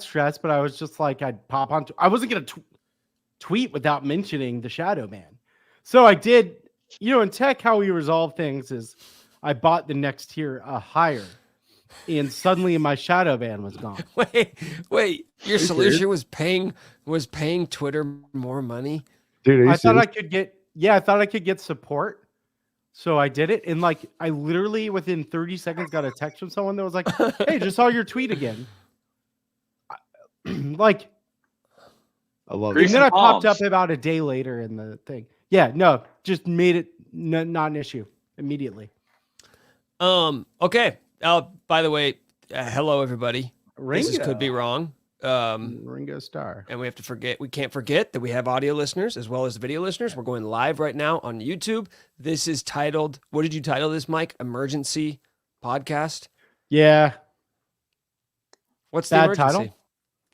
stressed, but I was just like, I'd pop on. I wasn't going to tweet without mentioning the Shadow Man. So I did, in tech, how we resolve things is I bought the next tier higher, and suddenly my Shadow Ban was gone. Wait, your solution was paying Twitter more money? Dude, I thought I could get support. So I did it, and I literally within 30 seconds got a text from someone that was like, "Hey, just saw your tweet again." I love it. And then I popped up about a day later in the thing. Yeah, no, just made it not an issue immediately. Okay. By the way, hello everybody. Ringo. This could be wrong. Ringo Starr. And we can't forget that we have audio listeners as well as video listeners. We're going live right now on YouTube. This is titled, what did you title this, Mike? Emergency Podcast? Yeah. What's the emergency? Title?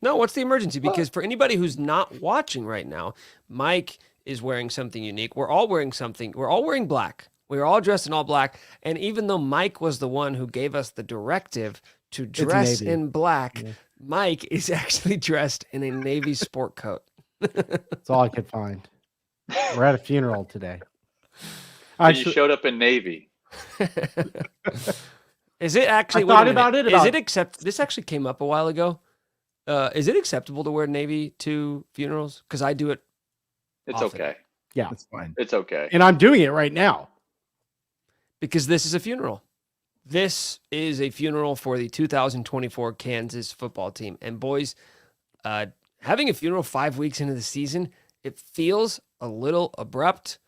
No, what's the emergency? Because for anybody who's not watching right now, Mike is wearing something unique. We're all wearing something. We're all wearing black. We're all dressed in all black. And even though Mike was the one who gave us the directive to dress in black, Mike is actually dressed in a Navy sport coat. That's all I could find. We're at a funeral today. So you showed up in Navy. Is it actually? I thought about it. Is it this actually came up a while ago. Is it acceptable to wear Navy to funerals? Because I do it. It's often. okay. Yeah, it's fine. It's okay. And I'm doing it right now. Because this is a funeral. This is a funeral for the 2024 Kansas football team. And boys, having a funeral 5 weeks into the season, it feels a little abrupt,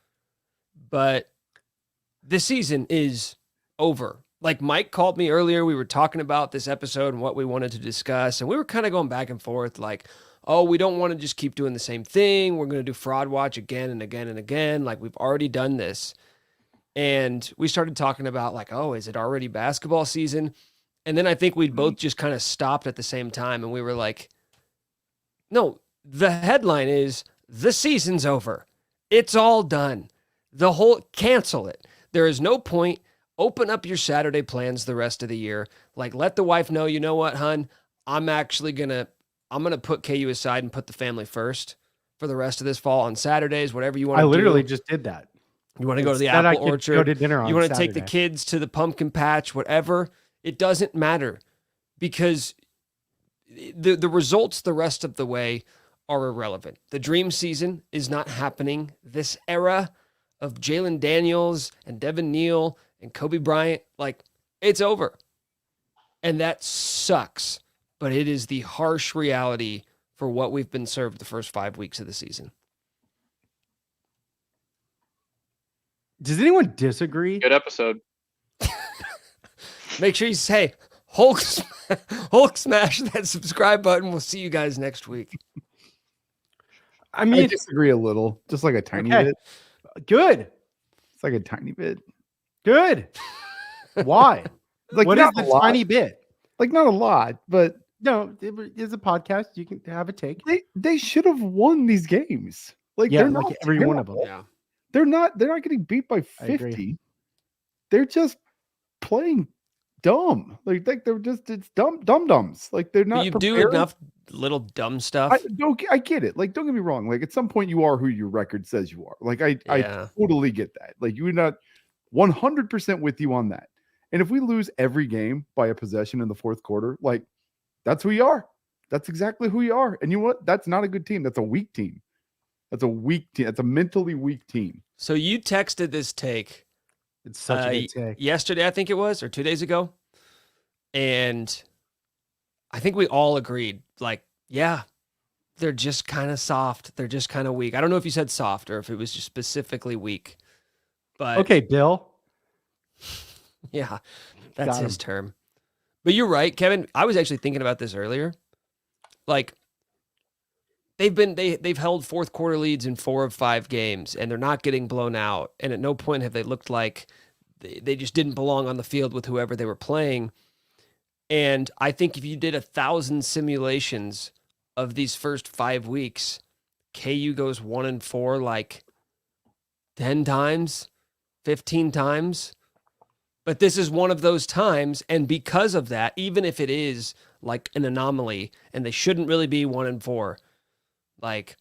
but the season is over. Like Mike called me earlier, we were talking about this episode and what we wanted to discuss, and we were kind of going back and forth like, oh, we don't want to just keep doing the same thing. We're going to do Fraud Watch again and again and again. Like we've already done this. And we started talking about like, oh, is it already basketball season? And then I think we both just kind of stopped at the same time. And we were like, no, the headline is the season's over. It's all done. Cancel it. There is no point. Open up your Saturday plans the rest of the year. Like let the wife know, you know what, hun, I'm going to put KU aside and put the family first for the rest of this fall on Saturdays, whatever you want to do. I literally just did that. You want to go to the apple orchard. Go to dinner on you want to Saturday. take the kids to the pumpkin patch, whatever. It doesn't matter because the results the rest of the way are irrelevant. The dream season is not happening. This era of Jalen Daniels and Devin Neal and Kobe Bryant, like it's over. And that sucks, but it is the harsh reality for what we've been served the first 5 weeks of the season. Does anyone disagree? Good episode. Make sure you say, Hulk smash that subscribe button. We'll see you guys next week. I disagree a little, just like a tiny bit. Good. It's like a tiny bit. Good. Why? Like what is the tiny bit? Like not a lot, but no, it's a podcast. You can have a take. They should have won these games. Like they're not every terrible. one of them. Yeah. They're not getting beat by 50. They're just playing dumb. Like they're just it's dum-dums. Like they're not. You prepared. do enough little dumb stuff. I get it. Like don't get me wrong. Like at some point you are who your record says you are. Like I totally get that. Like you're not 100% with you on that. And if we lose every game by a possession in the fourth quarter, like that's who you are. That's exactly who you are. And you know what? That's not a good team. That's a weak team. That's a weak team. That's a mentally weak team. So you texted this take. It's such a good take. Yesterday, I think it was, or 2 days ago. And I think we all agreed, like, yeah, they're just kind of soft. They're just kind of weak. I don't know if you said soft or if it was just specifically weak. But okay, Bill. Yeah, that's his term. But you're right, Kevin. I was actually thinking about this earlier. Like, they've held fourth quarter leads in 4 of 5 games, and they're not getting blown out. And at no point have they looked like they just didn't belong on the field with whoever they were playing. And I think if you did 1,000 simulations of these first 5 weeks, KU goes 1-4 like 10 times, 15 times. But this is one of those times, and because of that, even if it is like an anomaly, and they shouldn't really be 1-4. Like,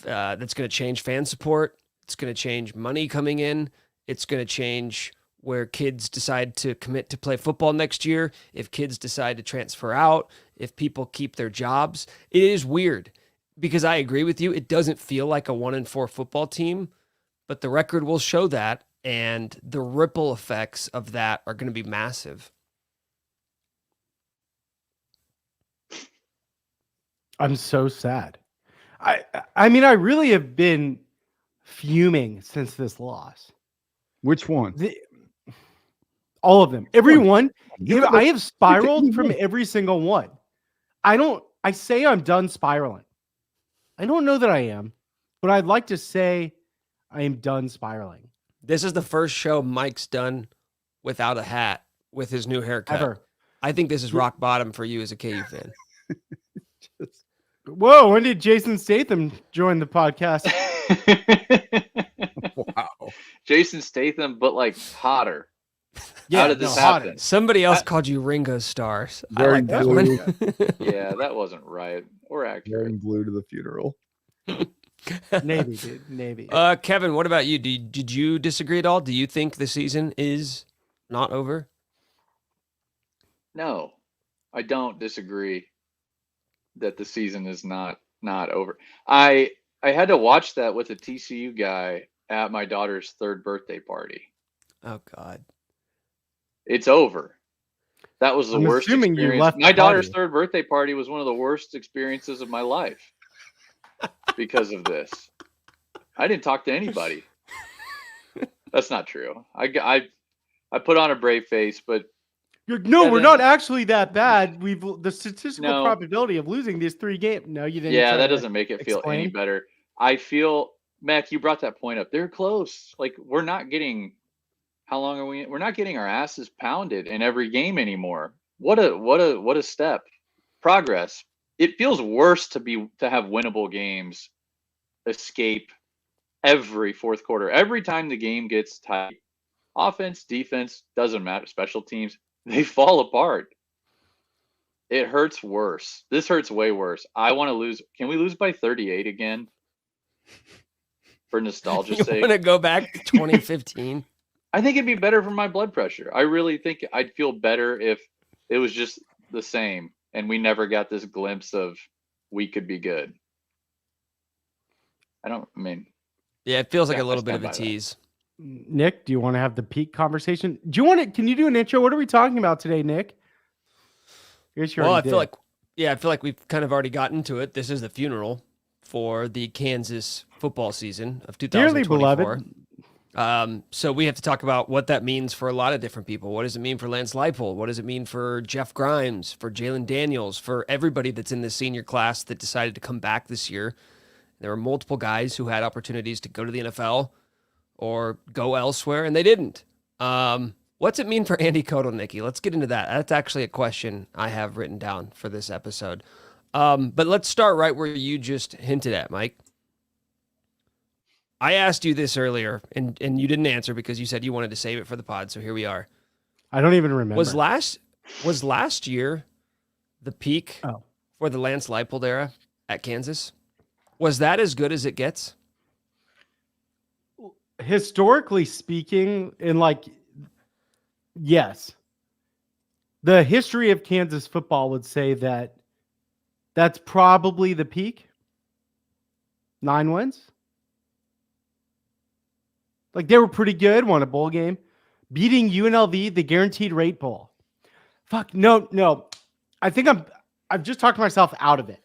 that's going to change fan support. It's going to change money coming in. It's going to change where kids decide to commit to play football next year. If kids decide to transfer out, if people keep their jobs, it is weird because I agree with you. It doesn't feel like a 1-4 football team, but the record will show that. And the ripple effects of that are going to be massive. I'm so sad. I mean, I really have been fuming since this loss. Which one? All of them. Every one. You I have spiraled from every single one. I say I'm done spiraling. I don't know that I am, but I'd like to say I am done spiraling. This is the first show Mike's done without a hat with his new haircut. Ever. I think this is rock bottom for you as a KU fan. Whoa, when did Jason Statham join the podcast? Wow. Jason Statham, but like hotter. Yeah, How did this hotter. happen? Somebody else called you Ringo Starr. I Wearing like that blue. one. Yeah, that wasn't right or accurate. Wearing blue to the funeral. Navy, dude. Navy. Kevin, what about you? Did you disagree at all? Do you think the season is not over? No, I don't disagree that the season is not over. I had to watch that with a TCU guy at my daughter's 3rd birthday party. Oh God. It's over. That was the I'm worst assuming you experience. left My the daughter's party. 3rd birthday party was one of the worst experiences of my life because of this. I didn't talk to anybody. That's not true. I put on a brave face, but No, we're not actually that bad. The statistical No. probability of losing these 3 games. No, you didn't. yeah, try that to doesn't make it feel any explain. better. I feel, Mac, you brought that point up. They're close. Like, we're not getting, how long are we? We're not getting our asses pounded in every game anymore. What a step. Progress. It feels worse to have winnable games escape every 4th quarter. Every time the game gets tight, offense, defense, doesn't matter, special teams, they fall apart. It hurts worse. This hurts way worse. I want to lose. Can we lose by 38 again? For nostalgia's You sake. want to go back to 2015? I think it'd be better for my blood pressure. I really think I'd feel better if it was just the same and we never got this glimpse of we could be good. Yeah, it feels like Yeah, a little I bit of stand a by that. tease. Nick, do you want to have the peak conversation? Do you want to? Can you do an intro? What are we talking about today, Nick? I guess you Well, I already feel did. like we've kind of already gotten to it. This is the funeral for the Kansas football season of Dearly 2024. beloved. So we have to talk about what that means for a lot of different people. What does it mean for Lance Leipold? What does it mean for Jeff Grimes, for Jalen Daniels, for everybody that's in the senior class that decided to come back this year? There were multiple guys who had opportunities to go to the NFL or go elsewhere, and they didn't. What's it mean for Andy Codell, Nikki? Let's get into that. That's actually a question I have written down for this episode. But let's start right where you just hinted at, Mike. I asked you this earlier, and you didn't answer because you said you wanted to save it for the pod, so here we are. I don't even remember. Was last year the peak for the Lance Leipold era at Kansas? Was that as good as it gets? Historically speaking, yes. The history of Kansas football would say that that's probably the peak. 9 wins. Like, they were pretty good, won a bowl game, beating UNLV, the guaranteed rate bowl. Fuck, no. I think I've just talked myself out of it.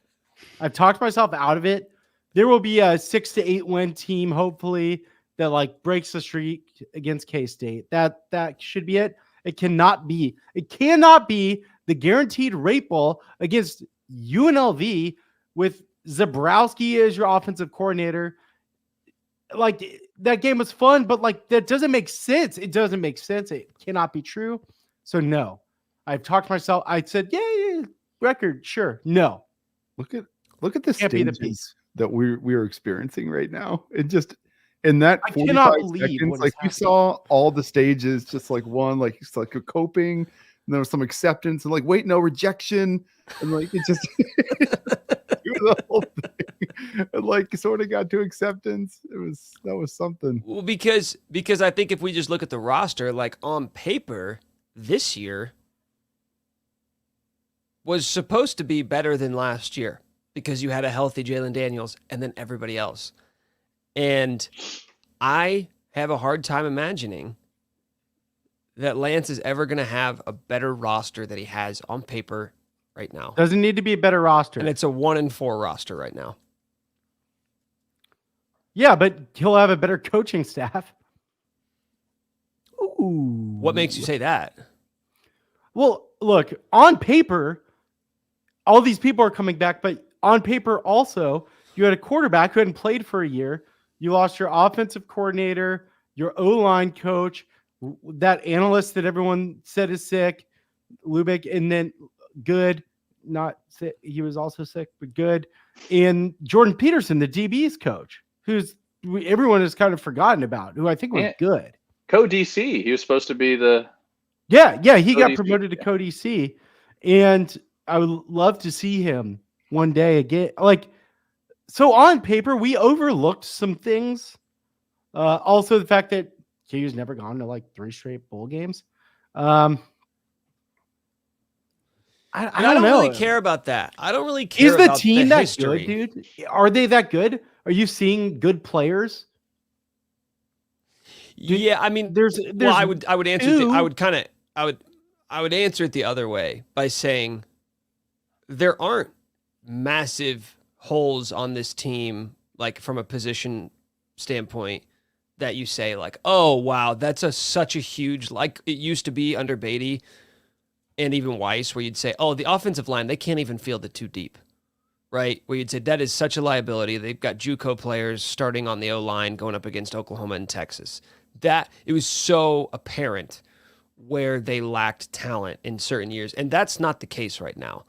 I've talked myself out of it. There will be a 6 to 8 win team, hopefully, that breaks the streak against K-State. That should be it. It cannot be the guaranteed rate bowl against UNLV with Zabrowski as your offensive coordinator. That game was fun, but that doesn't make sense. It doesn't make sense. It cannot be true. So no, I've talked to myself. I said, yeah, record. Sure. No. Look at the Can't be the stages that we are experiencing right now. It just, in that I 45 cannot believe seconds, what is you saw all the stages, just one, it's like a coping, there was some acceptance, and like, wait, no, rejection, and like it just do the whole thing, and like sort of got to acceptance. That was something. Well, because I think if we just look at the roster, like on paper, this year was supposed to be better than last year because you had a healthy Jalen Daniels and then everybody else. And I have a hard time imagining that Lance is ever going to have a better roster that he has on paper right now. Doesn't need to be a better roster. And it's a 1-4 roster right now. Yeah, but he'll have a better coaching staff. Ooh. What makes you say that? Well, look, on paper, all these people are coming back, but on paper also, you had a quarterback who hadn't played for a year. You lost your offensive coordinator, your O-line coach, that analyst that everyone said is sick, Lubick, and then good, not sick. He was also sick, but good. And Jordan Peterson, the DB's coach, everyone has kind of forgotten about, who I think was good. Co-DC. He was supposed to be the... Yeah, he got Co-DC, promoted to co-DC. And I would love to see him one day again. Like, so on paper, we overlooked some things. Also, the fact that KU's never gone to like 3 straight bowl games. I don't know. Really care about that. I don't really care. Is the about team the that history. good, dude? Are they that good? Are you seeing good players? Yeah, I mean, there's well, I would answer. I would answer it the other way by saying there aren't massive holes on this team, like from a position standpoint, that you say like, oh wow, that's such a huge, like it used to be under Beatty and even Weiss, where you'd say, oh, the offensive line, they can't even field it too deep, right? Where you'd say that is such a liability. They've got JUCO players starting on the O-line going up against Oklahoma and Texas. That it was so apparent where they lacked talent in certain years, and that's not the case right now.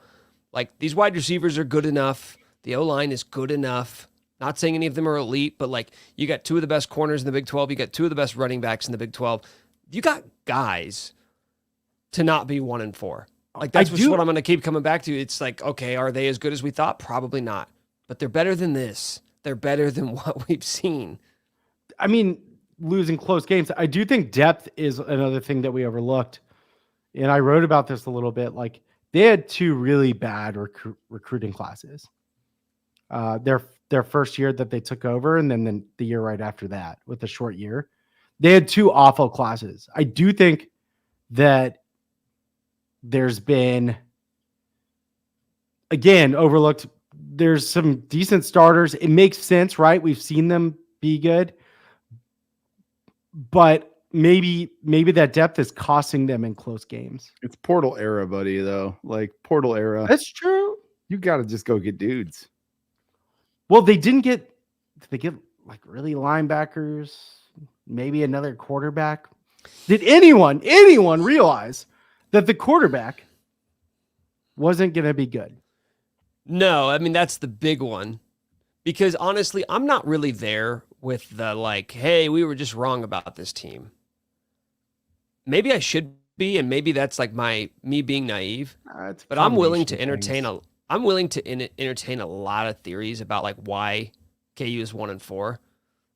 Like, these wide receivers are good enough. The O-line is good enough. Not saying any of them are elite, but like, you got 2 of the best corners in the Big 12. You got 2 of the best running backs in the Big 12. You got guys to not be 1-4. Like, that's what I'm going to keep coming back to. It's like, okay, are they as good as we thought? Probably not. But they're better than this. They're better than what we've seen. I mean, losing close games. I do think depth is another thing that we overlooked. And I wrote about this a little bit. Like, they had 2 really bad recruiting classes. Their first year that they took over, and then the year right after that with a short year. They had 2 awful classes. I do think that there's been, again, overlooked. There's some decent starters. It makes sense, right? We've seen them be good. But maybe that depth is costing them in close games. It's portal era, buddy, though. Like, portal era. That's true. You got to just go get dudes. Well, they get like really linebackers, maybe another quarterback. Did anyone realize that the quarterback wasn't going to be good? No, I mean, that's the big one. Because honestly, I'm not really there with the like, hey, we were just wrong about this team. Maybe I should be, and maybe that's like me being naive. But I'm willing to entertain entertain a lot of theories about like why KU is 1-4.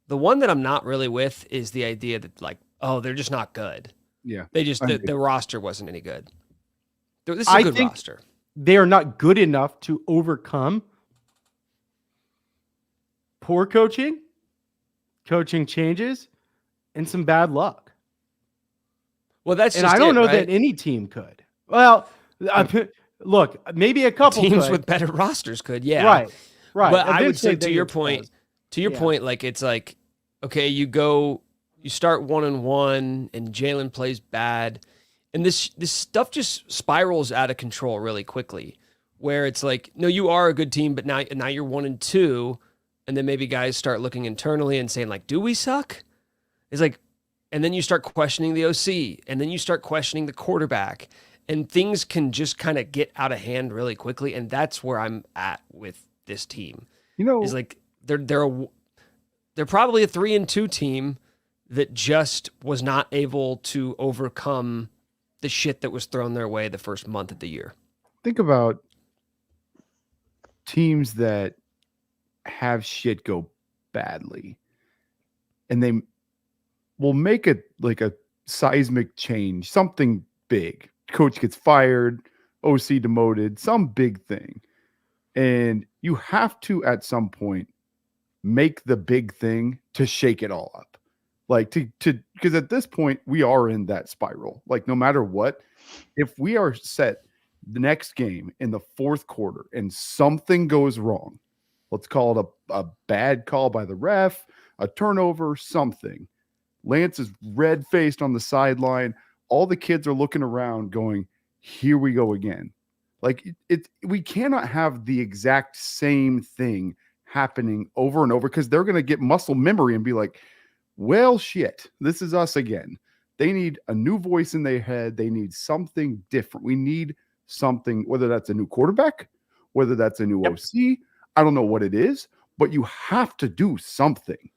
The one that I'm not really with is the idea that like, oh, they're just not good. Yeah. They just the roster wasn't any good. This is a good roster. They are not good enough to overcome poor coaching changes, and some bad luck. Well, that's and just I don't know right? that any team could. Well, look, maybe a couple teams could. with better rosters could, yeah, right. But I would say to your point, like it's like, okay, you start 1-1, and Jalen plays bad, and this stuff just spirals out of control really quickly. Where it's like, no, you are a good team, but now you're 1-2. And then maybe guys start looking internally and saying like, do we suck? It's like, and then you start questioning the OC, and then you start questioning the quarterback, and things can just kind of get out of hand really quickly. And that's where I'm at with this team. You know, is like they're probably a 3-2 team that just was not able to overcome the shit that was thrown their way the first month of the year. Think about teams that have shit go badly, and they will make it like a seismic change, something big. Coach gets fired, OC demoted, some big thing. And you have to, at some point, make the big thing to shake it all up. Like because at this point, we are in that spiral. Like no matter what, if we are set the next game in the fourth quarter and something goes wrong, let's call it a bad call by the ref, a turnover, something. Lance is red-faced on the sideline. All the kids are looking around going, here we go again. Like we cannot have the exact same thing happening over and over because they're going to get muscle memory and be like, well, shit, this is us again. They need a new voice in their head. They need something different. We need something, whether that's a new quarterback, whether that's a new OC. I don't know what it is, but you have to do something.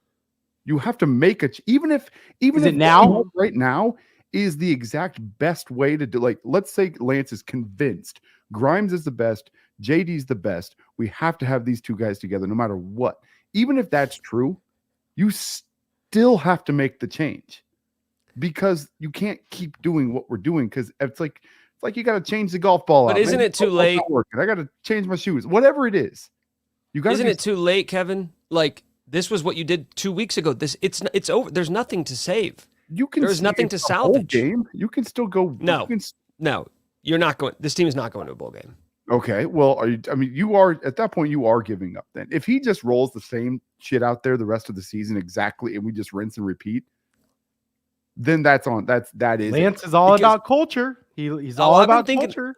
You have to make even if now right now is the exact best way to do. Like, let's say Lance is convinced Grimes is the best, JD's the best. We have to have these two guys together no matter what. Even if that's true, you still have to make the change because you can't keep doing what we're doing because it's like you got to change the golf ball out. But isn't it too late? I got to change my shoes. Whatever it is, you got. Isn't it too late, Kevin? Like this was what you did 2 weeks ago. It's over. There's nothing to save. There's nothing to salvage. Game. You can still go. No, you're not going. This team is not going to a bowl game. Okay, well, you are at that point. You are giving up. Then, if he just rolls the same shit out there the rest of the season exactly, and we just rinse and repeat, then that is. Lance is all about culture. He's all about culture.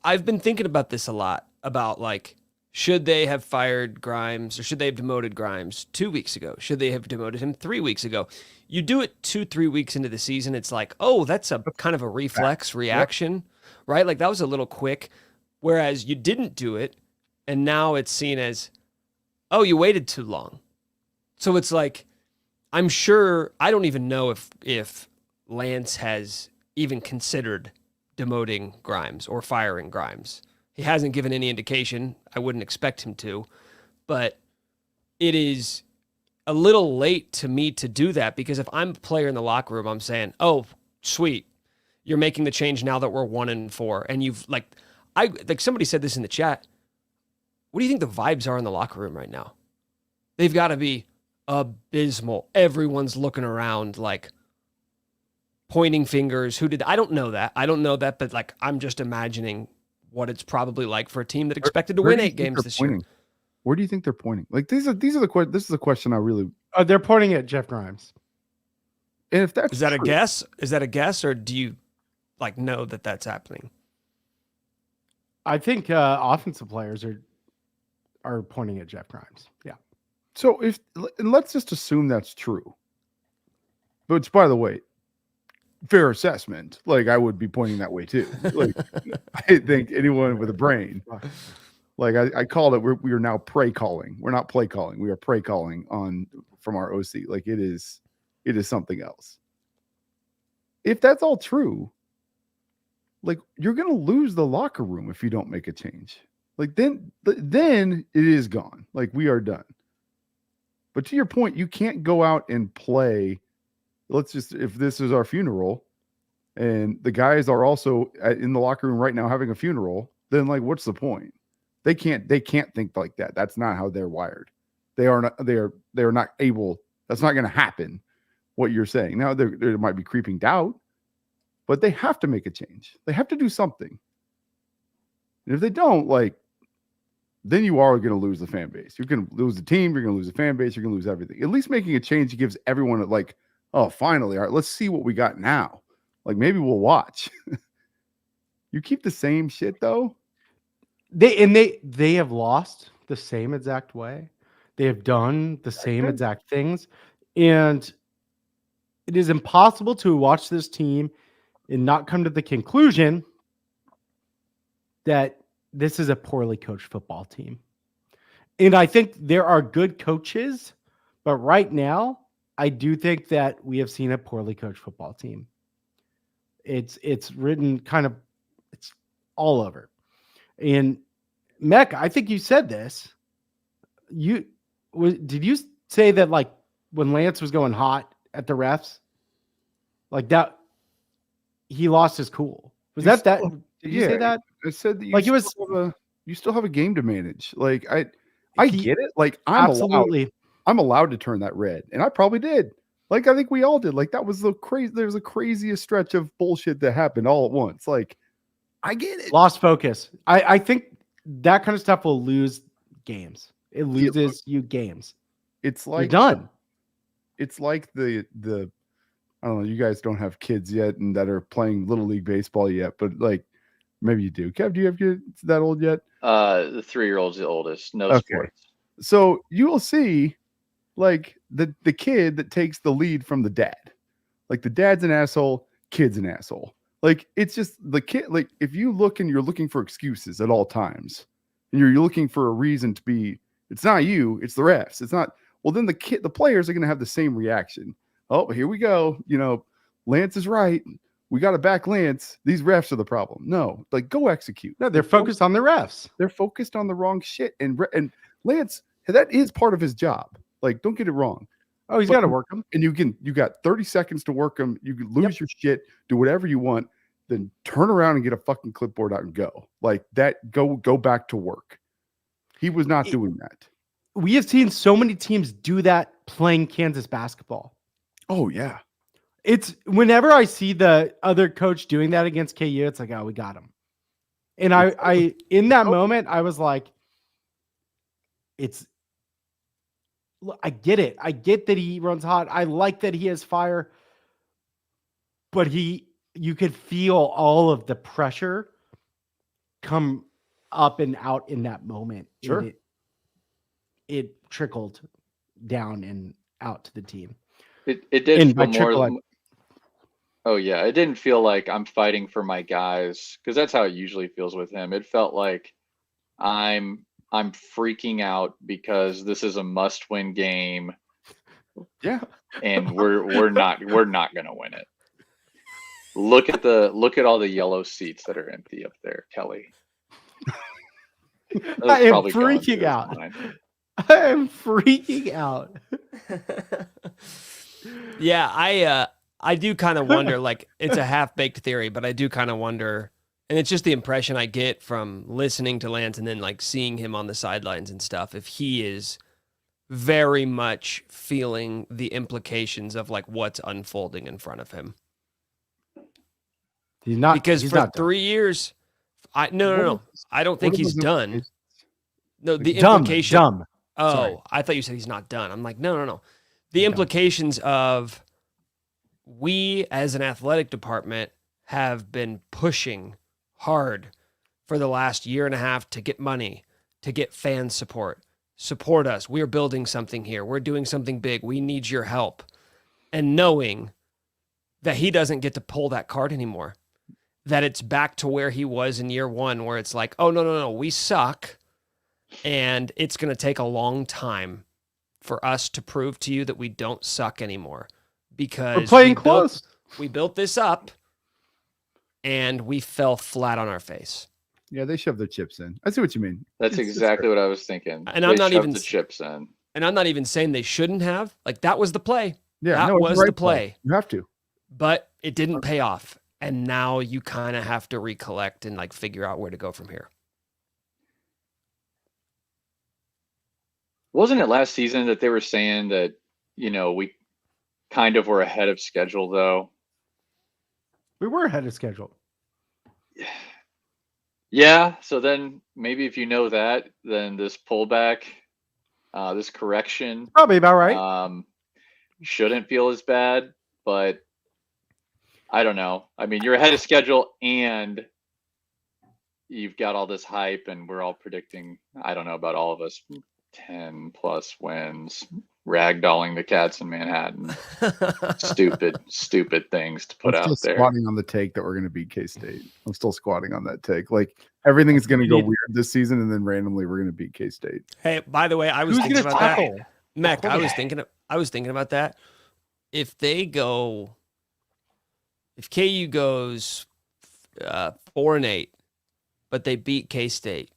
I've been thinking about this a lot. About like, should they have fired Grimes or should they have demoted Grimes 2 weeks ago? Should they have demoted him 3 weeks ago? You do it 2-3 weeks into the season, it's like, oh, that's a kind of a reflex reaction, right? Like that was a little quick. Whereas you didn't do it, and now it's seen as, oh, you waited too long. So it's like, I'm sure, I don't even know if Lance has even considered demoting Grimes or firing Grimes. He hasn't given any indication. I wouldn't expect him to. But it is a little late to me to do that because if I'm a player in the locker room, I'm saying, oh, sweet, you're making the change now that we're 1-4. And you've like somebody said this in the chat. What do you think the vibes are in the locker room right now? They've got to be abysmal. Everyone's looking around like pointing fingers. I don't know that, but like I'm just imagining what it's probably like for a team that expected to win 8 games this year. Where do you think they're pointing? Like this is the question I really. They're pointing at Jeff Grimes. And if that's is that true, a guess? Is that a guess, or do you like know that that's happening? I think offensive players are pointing at Jeff Grimes. Yeah. So let's just assume that's true. Which, by the way, fair assessment. Like I would be pointing that way too. Like I think anyone with a brain. Like I called it. We are now prey calling. We're not play calling. We are prey calling from our OC. Like it is something else. If that's all true, like you're gonna lose the locker room if you don't make a change. Like then it is gone. Like we are done. But to your point, you can't go out and play. If this is our funeral, and the guys are also in the locker room right now having a funeral, then like what's the point? They can't think like that. That's not how they're wired. They are not able. That's not going to happen. What you're saying now, there might be creeping doubt. But they have to make a change. They have to do something. And if they don't, like, then you are going to lose the fan base. You're going to lose the team. You're going to lose the fan base. You're going to lose everything. At least making a change gives everyone like, oh, finally, all right, let's see what we got now. Like maybe we'll watch. You keep the same shit though. They have lost the same exact way. They have done the same exact things, and it is impossible to watch this team and not come to the conclusion that this is a poorly coached football team. And I think there are good coaches, but right now, I do think that we have seen a poorly coached football team. It's written kind of, it's all over. And Mech, I think you said this. Did you say that like when Lance was going hot at the refs, like that, he lost his cool? Was You that? still- Did you say that? I said that you Like, it was- you still have a game to manage. Like I He- get it. Like I'm Absolutely. allowed to turn that red, and I probably did. Like I think we all did. Like that was there was the craziest stretch of bullshit that happened all at once. Like I get it. Lost focus. I think that kind of stuff will lose games. It loses you games. It's You're like done. It's like the I don't know. You guys don't have kids yet and that are playing little league baseball yet, but like maybe you do. Kev, do you have kids that old yet? The 3-year-old's the oldest. No Okay. sports. So you will see like the kid that takes the lead from the dad. Like the dad's an asshole, kid's an asshole. Like it's just the kid. Like if you look and you're looking for excuses at all times, and you're looking for a reason to be, it's not you, it's the refs. It's not. Well, then the players are going to have the same reaction. Oh, here we go. You know, Lance is right. We got to back Lance. These refs are the problem. No, like go execute. No, they're focused on the refs. They're focused on the wrong shit. And Lance, that is part of his job. Like, don't get it wrong. Oh, he's But- got to work them. And you got 30 seconds to work them. You can lose your shit, do whatever you want, then turn around and get a fucking clipboard out and go. Like that, go back to work. He was not doing that. We have seen so many teams do that playing Kansas basketball. Oh, yeah. It's whenever I see the other coach doing that against KU, it's like, oh, we got him. And I in that moment, I was like, I get it. I get that he runs hot. I like that he has fire. But you could feel all of the pressure come up and out in that moment. Sure. And it trickled down and out to the team. It did And feel by trickle, more. Oh yeah, it didn't feel like I'm fighting for my guys because that's how it usually feels with him. It felt like I'm freaking out because this is a must-win game. Yeah. And we're not gonna win it. Look at all the yellow seats that are empty up there, Kelly. That was I am probably going through freaking his out. mind. I am freaking out. Yeah, I do kind of wonder, like it's a half-baked theory, but I do kind of wonder, and it's just the impression I get from listening to Lance and then like seeing him on the sidelines and stuff, if he is very much feeling the implications of like what's unfolding in front of him. He's not Because he's for not 3 years, no. I don't think he's done. No, the dumb. implication. Dumb. Oh, Sorry. I thought you said he's not done. I'm like, no. The implications of we as an athletic department have been pushing hard for the last year and a half to get money, to get fan support. Support us. We're building something here. We're doing something big. We need your help. And knowing that he doesn't get to pull that card anymore, that it's back to where he was in year one, where it's like, oh, no, we suck. And it's going to take a long time for us to prove to you that we don't suck anymore, because We're playing close. We built this up and we fell flat on our face. Yeah, they shoved their chips in. I see what you mean. That's It's exactly what I was thinking. And They I'm not shoved even the chips in. And I'm not even saying they shouldn't have. Like, that was the play. Yeah, that no, it's was right the play. You have to. But it didn't pay off. And now you kind of have to recollect and like figure out where to go from here. Wasn't it last season that they were saying that, we kind of were ahead of schedule though? We were ahead of schedule. Yeah. So then maybe if you know that, then this pullback, this correction, Probably about right. shouldn't feel as bad, but I don't know. I mean, you're ahead of schedule and you've got all this hype and we're all predicting, I don't know about all of us, 10 plus wins, ragdolling the cats in Manhattan. Stupid things to put I'm out still there. squatting on the take that we're going to beat K-State. I'm still squatting on that take. Like everything's going to go weird this season, and then randomly we're going to beat K-State. Hey, by the way, I was Who's thinking gonna about that. tackle? Mac, I was thinking about that. If they go if KU goes 4-8, but they beat K-State,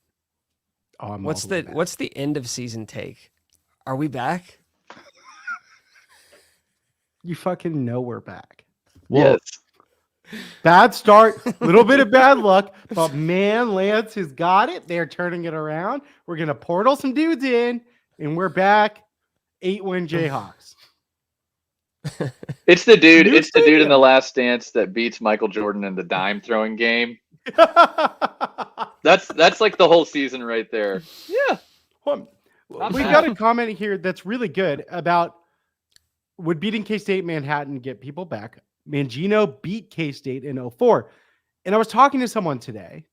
Oh, I'm what's all the way the back. what's the end of season take? Are we back? You fucking know we're back. Well, Yes. Bad start, little bit of bad luck, but man, Lance has got it. They're turning it around. We're gonna portal some dudes in, and we're back. 8-win Jayhawks. It's the dude. New It's the dude in stadium. the Last Dance that beats Michael Jordan in the dime throwing game. That's like the whole season right there. Yeah. Well, Not we bad. got a comment here that's really good about would beating K-State Manhattan get people back? Mangino beat K-State in 04. And I was talking to someone today,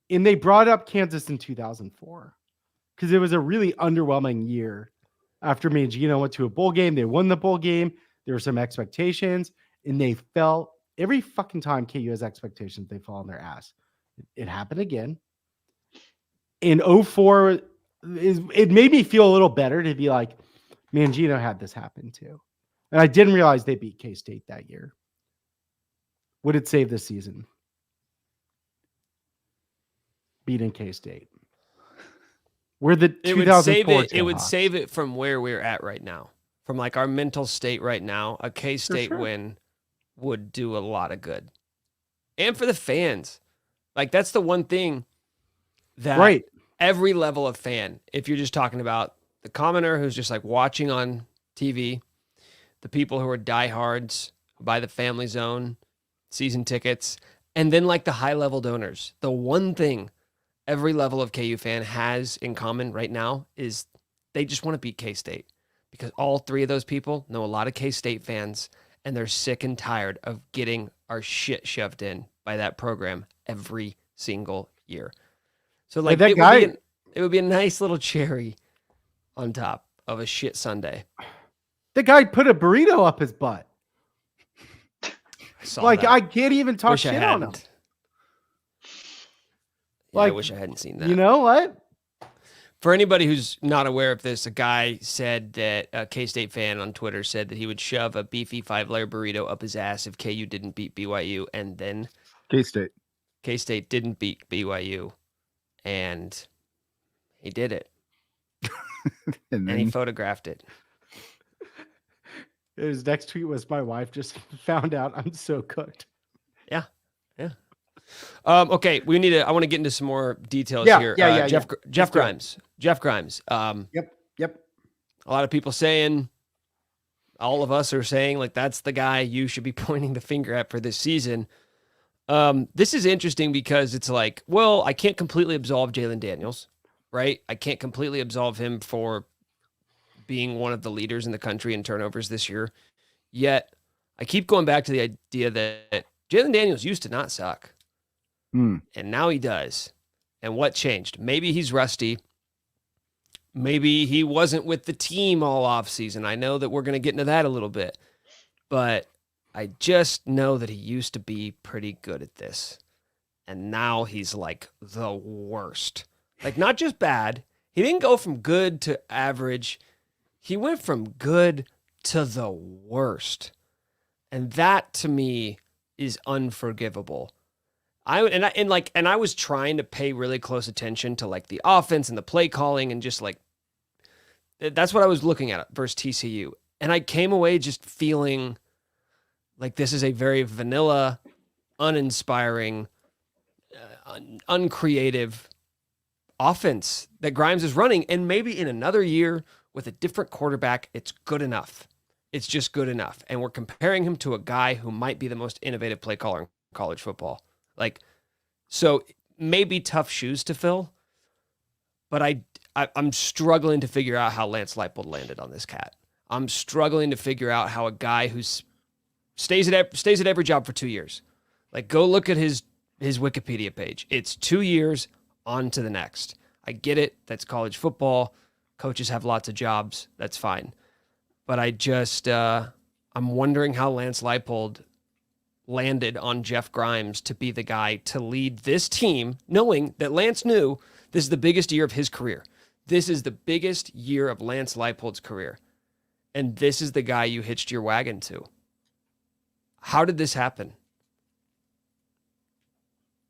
and they brought up Kansas in 2004 because it was a really underwhelming year. After Mangino went to a bowl game, they won the bowl game. There were some expectations, and they fell every fucking time KU has expectations, they fall on their ass. It happened again. In 04, it made me feel a little better to be like, Mangino had this happen too. And I didn't realize they beat K-State that year. Would it save the season? Beating K-State. We're the It would 2004 save it. It would Jayhawks. save it from where we're at right now, from like our mental state right now. A K-State sure. win would do a lot of good, and for the fans. Like that's the one thing that Right. every level of fan, if you're just talking about the commoner who's just like watching on TV, the people who are diehards who buy the Family Zone season tickets, and then like the high level donors, the one thing every level of KU fan has in common right now is they just want to beat K-State, because all three of those people know a lot of K-State fans, and they're sick and tired of getting our shit shoved in by that program every single year. So like that it guy- would be a nice little cherry on top of a shit Sunday. The guy put a burrito up his butt. I saw Like, that. I can't even talk wish I shit on him. hadn't. Yeah, I Like, wish I hadn't seen that. You know what? For anybody who's not aware of this, a guy said that a K-State fan on Twitter said that he would shove a beefy 5-layer burrito up his ass if KU didn't beat BYU, and then K-State. K-State didn't beat BYU, and he did it, And and he then photographed it. His next tweet was, "My wife just found out I'm so cooked." Yeah. Okay, we need to. I want to get into some more details Yeah, here. yeah, Jeff Let's do it. Grimes. Jeff Grimes. Yep. A lot of people saying, all of us are saying, like, that's the guy you should be pointing the finger at for this season. This is interesting because it's like, well, I can't completely absolve Jalen Daniels, right? I can't completely absolve him for being one of the leaders in the country in turnovers this year. Yet, I keep going back to the idea that Jalen Daniels used to not suck. Hmm. And now he does. And what changed? Maybe he's rusty. Maybe he wasn't with the team all offseason. I know that we're going to get into that a little bit. But I just know that he used to be pretty good at this. And now he's like the worst. Like, not just bad. He didn't go from good to average. He went from good to the worst. And that, to me, is unforgivable. I was trying to pay really close attention to like the offense and the play calling, and just like that's what I was looking at versus TCU. And I came away just feeling like this is a very vanilla, uninspiring, uncreative offense that Grimes is running. And maybe in another year with a different quarterback, it's good enough. It's just good enough. And we're comparing him to a guy who might be the most innovative play caller in college football. Like, so maybe tough shoes to fill, but I'm struggling to figure out how Lance Leipold landed on this cat. I'm struggling to figure out how a guy who stays at every job for 2 years. Like, go look at his Wikipedia page. It's 2 years, on to the next. I get it. That's college football. Coaches have lots of jobs. That's fine. But I just, I'm wondering how Lance Leipold landed on Jeff Grimes to be the guy to lead this team, knowing that Lance knew this is the biggest year of his career. This is the biggest year of Lance Leipold's career. And this is the guy you hitched your wagon to. How did this happen?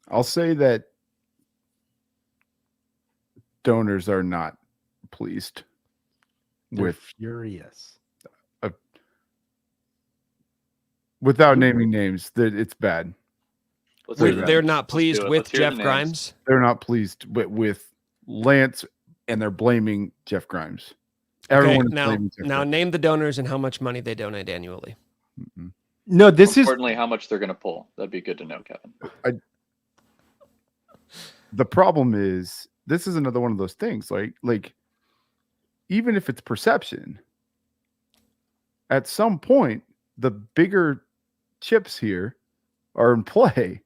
I'll say that donors are not pleased They're with, furious. without naming names, that it's bad. Let's hear the They're names. not Let's pleased do it. with Let's hear the Jeff names. Grimes. They're not pleased with Lance, and they're blaming Jeff Grimes. Okay, Everyone is now blaming Jeff Grimes. name the donors and how much money they donate annually. Mm-mm. No, this is Importantly, how much they're going to pull. That'd be good to know, Kevin. The problem is, this is another one of those things. Like even if it's perception, at some point, the bigger chips here are in play,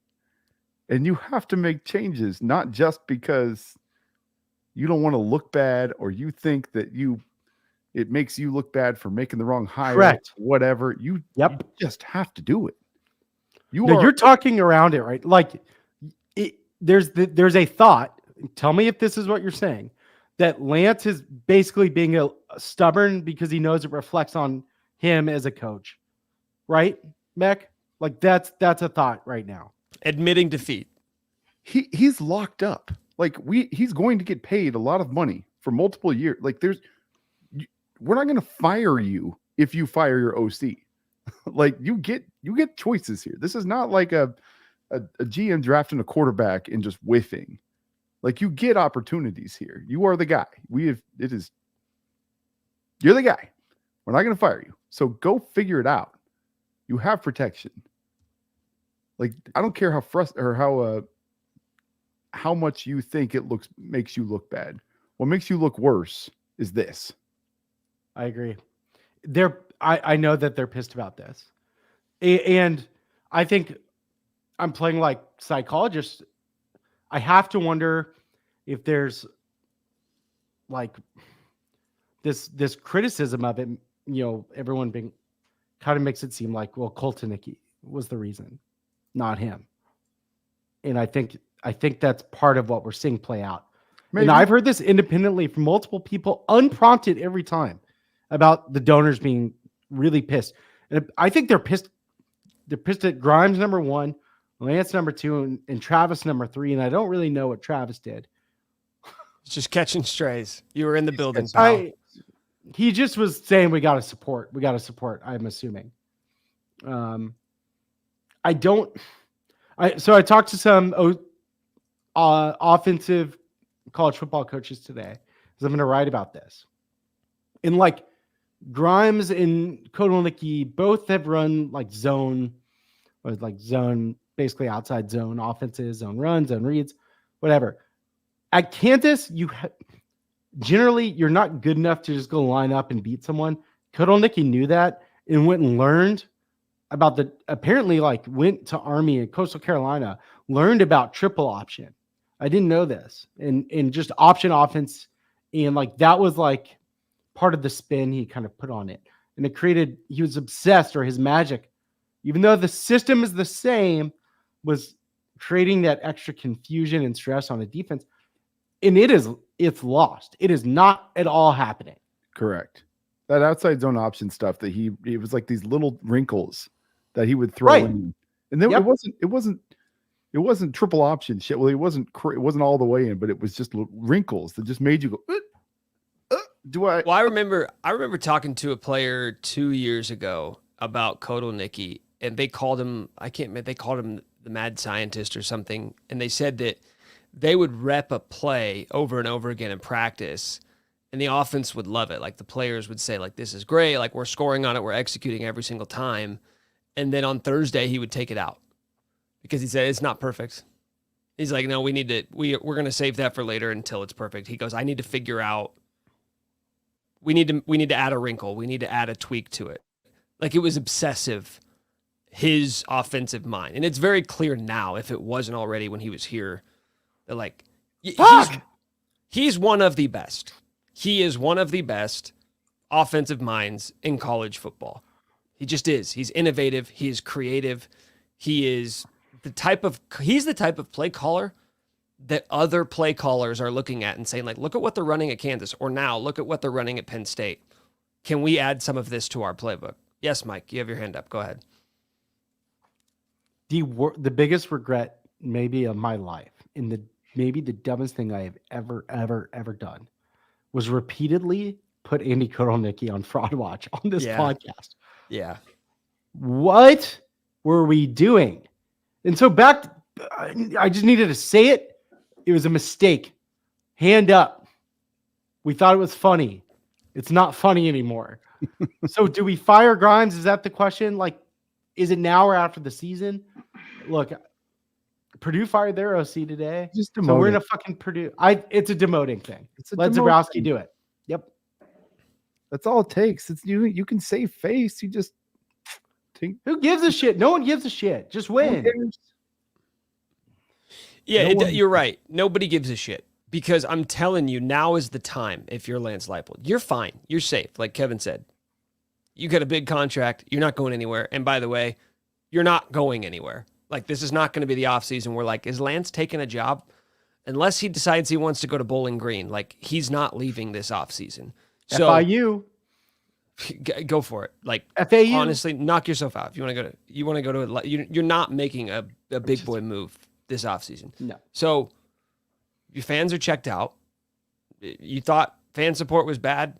and you have to make changes, not just because you don't want to look bad or you think that it makes you look bad for making the wrong hire. Correct. Whatever. You just have to do it. You're talking around it, right? Like there's a thought. Tell me if this is what you're saying, that Lance is basically being a stubborn because he knows it reflects on him as a coach, right, Mech? Like that's a thought right now. Admitting defeat. he's locked up. Like he's going to get paid a lot of money for multiple years. Like we're not going to fire you if you fire your OC. Like you get choices here. This is not like a GM drafting a quarterback and just whiffing. Like you get opportunities here. You are the guy. You're the guy. We're not going to fire you. So go figure it out. You have protection. Like I don't care how frustrated or how much you think it makes you look bad. What makes you look worse is this. I agree. I know that they're pissed about this. And I think I'm playing like psychologist. I have to wonder if there's like this criticism of it, everyone being kind of makes it seem like, well, Koltenicky was the reason, not him. And I think that's part of what we're seeing play out. Maybe. And I've heard this independently from multiple people, unprompted every time, about the donors being really pissed. And I think they're pissed. They're pissed at Grimes, number 1, Lance, number 2, and Travis, number 3. And I don't really know what Travis did. It's just catching strays. You were in the building, pal. He just was saying we got to support. I'm assuming. So I talked to some offensive college football coaches today because I'm going to write about this. And like Grimes and Kotelnicki both have run like zone, basically outside zone offenses, zone runs, zone reads, whatever. At Kansas, generally you're not good enough to just go line up and beat someone. Kotelnicki knew that and went and learned about went to Army in Coastal Carolina, learned about triple option. I didn't know this. And just option offense. And like, that was like part of the spin he kind of put on it. And he was obsessed, or his magic, even though the system is the same, was creating that extra confusion and stress on the defense. And it's lost. It is not at all happening. Correct. That outside zone option stuff that it was like these little wrinkles that he would throw in. And then it wasn't triple option shit. Well, it wasn't all the way in, but it was just wrinkles that just made you go, Well, I remember talking to a player 2 years ago about Kotelnicki, and they called him the mad scientist or something. And they said that they would rep a play over and over again in practice, and the offense would love it. Like the players would say, like, this is great. Like we're scoring on it. We're executing every single time. And then on Thursday he would take it out because he said, it's not perfect. He's like, no, we're going to save that for later until it's perfect. He goes, I need to figure out, we need to add a wrinkle. We need to add a tweak to it. Like it was obsessive, his offensive mind. And it's very clear now, if it wasn't already when he was here, that like, he's one of the best. He is one of the best offensive minds in college football. He just is. He's innovative. He is creative. He's the type of play caller that other play callers are looking at and saying, like, look at what they're running at Kansas, or now look at what they're running at Penn State. Can we add some of this to our playbook? Yes, Mike, you have your hand up. Go ahead. The biggest regret maybe of my life, maybe the dumbest thing I have ever done was repeatedly put Andy Kotelnicki on Fraud Watch on this podcast. Yeah. What were we doing? And so I just needed to say it. It was a mistake. Hand up. We thought it was funny. It's not funny anymore. So do we fire Grimes? Is that the question? Like, is it now or after the season? Look, Purdue fired their OC today. Just so we're in demoting. a fucking Purdue. It's a demoting thing. Let demoting Zabrowski thing. do it. Yep. That's all it takes. It's you can save face. You just think Who gives a shit? No one gives a shit. Just win. Yeah, No one- you're right. Nobody gives a shit because I'm telling you, now is the time. If you're Lance Leipold, you're fine. You're safe. Like Kevin said, you got a big contract. You're not going anywhere. And by the way, you're not going anywhere. Like, this is not going to be the offseason where, like, is Lance taking a job? Unless he decides he wants to go to Bowling Green, like, he's not leaving this offseason. So FIU. go for it. Like, FAU. honestly, knock yourself out. If you want to go to, you're not making a big boy move this offseason. No. So your fans are checked out. You thought fan support was bad.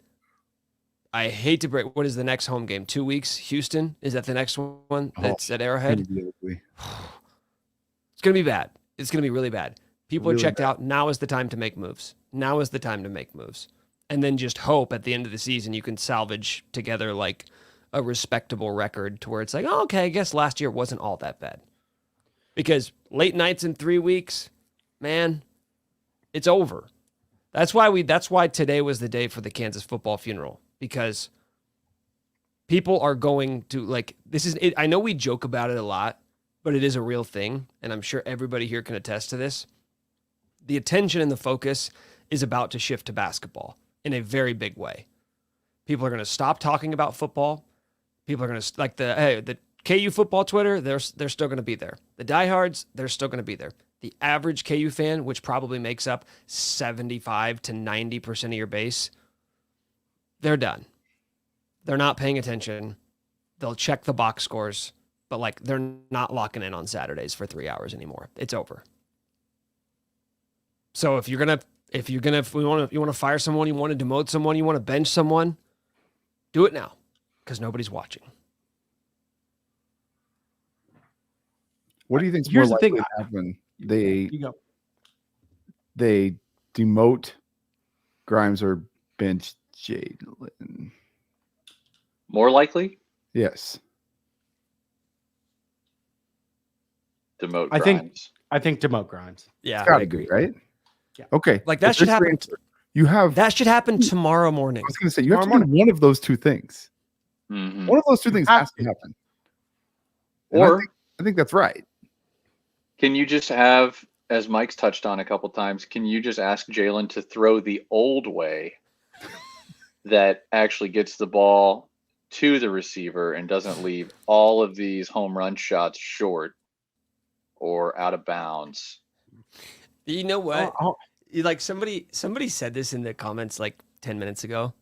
I hate to break. What is the next home game? 2 weeks. Houston, is that the next one? That's at Arrowhead. It's gonna be bad. It's gonna be really bad. People are checked out. Now is the time to make moves. Now is the time to make moves, and then just hope at the end of the season you can salvage together like a respectable record to where it's like, oh, okay, I guess last year wasn't all that bad. Because late nights in 3 weeks, man, it's over. That's why today was the day for the Kansas football funeral, because people are going to, like, this is it. I know we joke about it a lot, but it is a real thing, and I'm sure everybody here can attest to this. The attention and the focus is about to shift to basketball in a very big way. People are going to stop talking about football. People are going to, like, the KU football Twitter, they're still going to be there. The diehards, they're still going to be there. The average KU fan, which probably makes up 75 to 90% of your base, they're done. They're not paying attention. They'll check the box scores, but, like, they're not locking in on Saturdays for 3 hours anymore. It's over. So if you want to fire someone, you want to demote someone, you want to bench someone, do it now, because nobody's watching. What do you think? Here's the thing. Happen? You go. They demote Grimes or bench Jalen. More likely, Yes. demote I Grimes. think demote Grimes. Yeah, Gotta be, right? Yeah. Okay. Like, that If should that's your happen. answer, you have. That should happen tomorrow morning. I was going to say you have to Tomorrow do one of those two things. Mhm. One of those two things have has to to. happen. And Or I think that's right. can you just have, as Mike's touched on a couple times, can you just ask Jalen to throw the old way that actually gets the ball to the receiver and doesn't leave all of these home run shots short or out of bounds? You know what? Oh, Like, somebody said this in the comments like 10 minutes ago,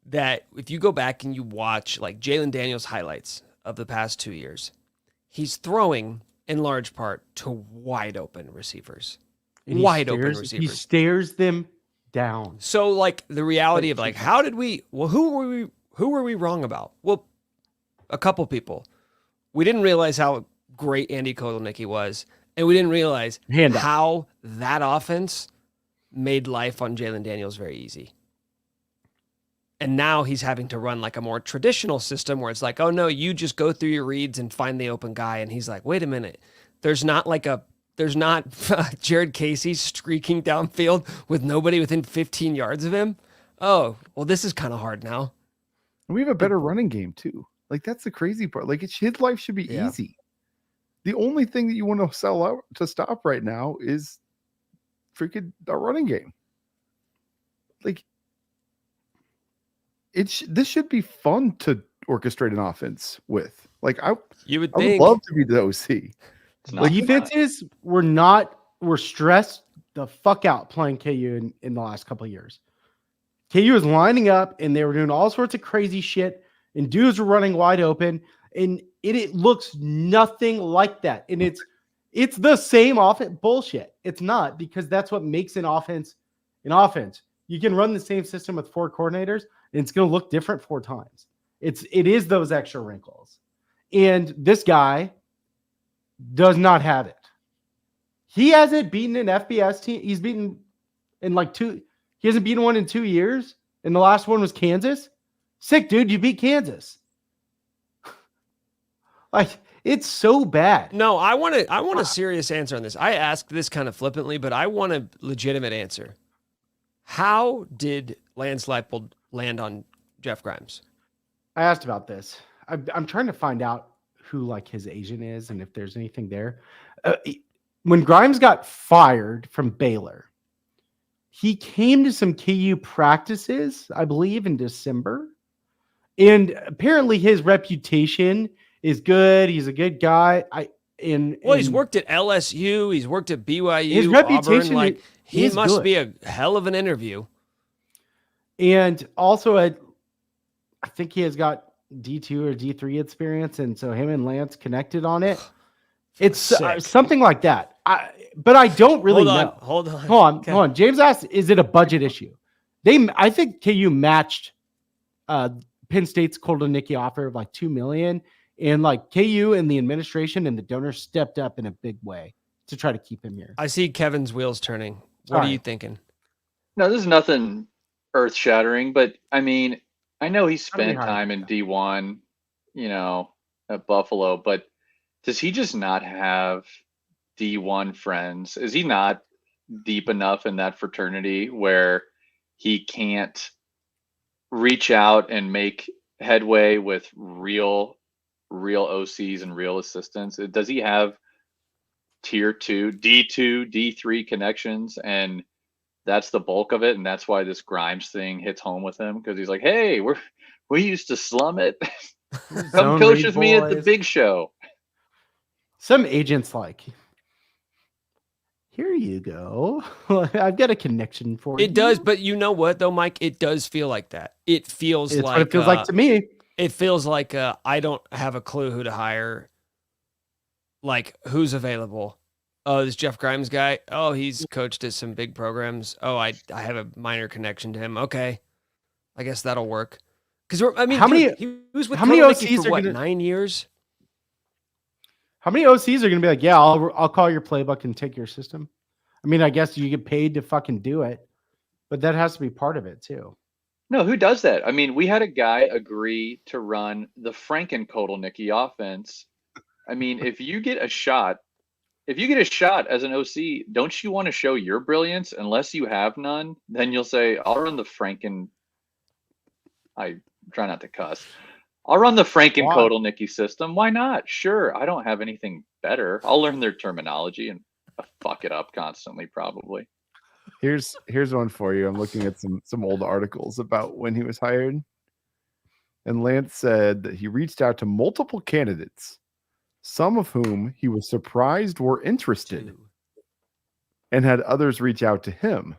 that if you go back and you watch like Jalen Daniels highlights of the past 2 years, he's throwing in large part to wide open receivers. and Open He receivers. stares them down. So, like, the reality of, like, who were we wrong about? Well, a couple people. We didn't realize how great Andy Kotelnicki was, and we didn't realize Hand up. how that offense made life on Jalen Daniels very easy. And now he's having to run like a more traditional system where it's like, oh no, you just go through your reads and find the open guy. And he's like, wait a minute. There's not Jared Casey streaking downfield with nobody within 15 yards of him. Oh, well, this is kind of hard now. And we have a better running game too. Like, that's the crazy part. Like, his life should be Yeah. easy. The only thing that you want to sell out to stop right now is freaking a running game. Like, this should be fun to orchestrate an offense with. Like, You would I would think. love to be the OC. It's not Defenses were stressed the fuck out playing KU in the last couple of years. KU was lining up and they were doing all sorts of crazy shit, and dudes were running wide open, and it looks nothing like that. And It's the same offense. Bullshit. It's not, because that's what makes an offense an offense. You can run the same system with 4 coordinators, and it's going to look different 4 times. It is those extra wrinkles. And this guy does not have it. He hasn't beaten an FBS team. He's beaten in like 2. He hasn't beaten one in 2 years. And the last one was Kansas. Sick, dude. You beat Kansas. Like, it's so bad. No, I want a serious answer on this. I asked this kind of flippantly, but I want a legitimate answer. How did Lance Leipold land on Jeff Grimes? I asked about this. I'm trying to find out who like his agent is and if there's anything there. When Grimes got fired from Baylor, he came to some KU practices, I believe, in December. And apparently his reputation is good. He's a good guy. He's worked at LSU. He's worked at BYU. His reputation, Auburn, he must good. be a hell of an interview. And also, I think he has got D2 or D3 experience, and so him and Lance connected on it. It's something like that. But I don't really know. Hold on. Hold on. James asked, "Is it a budget issue?" I think KU matched Penn State's Kolodnicki offer of like $2 million, and like KU and the administration and the donors stepped up in a big way to try to keep him here. I see Kevin's wheels turning. What are you thinking? No, this is nothing earth shattering, but I mean, I know he spent time in D1, at Buffalo, but does he just not have D1 friends? Is he not deep enough in that fraternity where he can't reach out and make headway with real OCs and real assistants? Does he have tier 2, D2, D3 connections, and that's the bulk of it, and that's why this Grimes thing hits home with him, because he's like, hey, we used to slum it. Come coach with me at the big show. Some agents like, here you go. I've got a connection for you. It does, but you know what though, Mike? It does feel like that. It feels it's like what it feels like to me. It feels like I don't have a clue who to hire. Like, who's available? Oh, this Jeff Grimes guy. Oh, he's coached at some big programs. Oh, I have a minor connection to him. Okay, I guess that'll work. Because he was with Kolodnicki for what, 9 years? How many OCs are going to be like, yeah, I'll call your playbook and take your system? I mean, I guess you get paid to fucking do it, but that has to be part of it too. No, who does that? I mean, we had a guy agree to run the Kolodnicki offense. I mean, if you get a shot as an OC, don't you want to show your brilliance? Unless you have none, then you'll say, I'll run the I try not to cuss. I'll run the Kolodnicki system. Why not? Sure. I don't have anything better. I'll learn their terminology and fuck it up constantly, probably. Here's one for you. I'm looking at some old articles about when he was hired. And Lance said that he reached out to multiple candidates, some of whom he was surprised were interested, and had others reach out to him.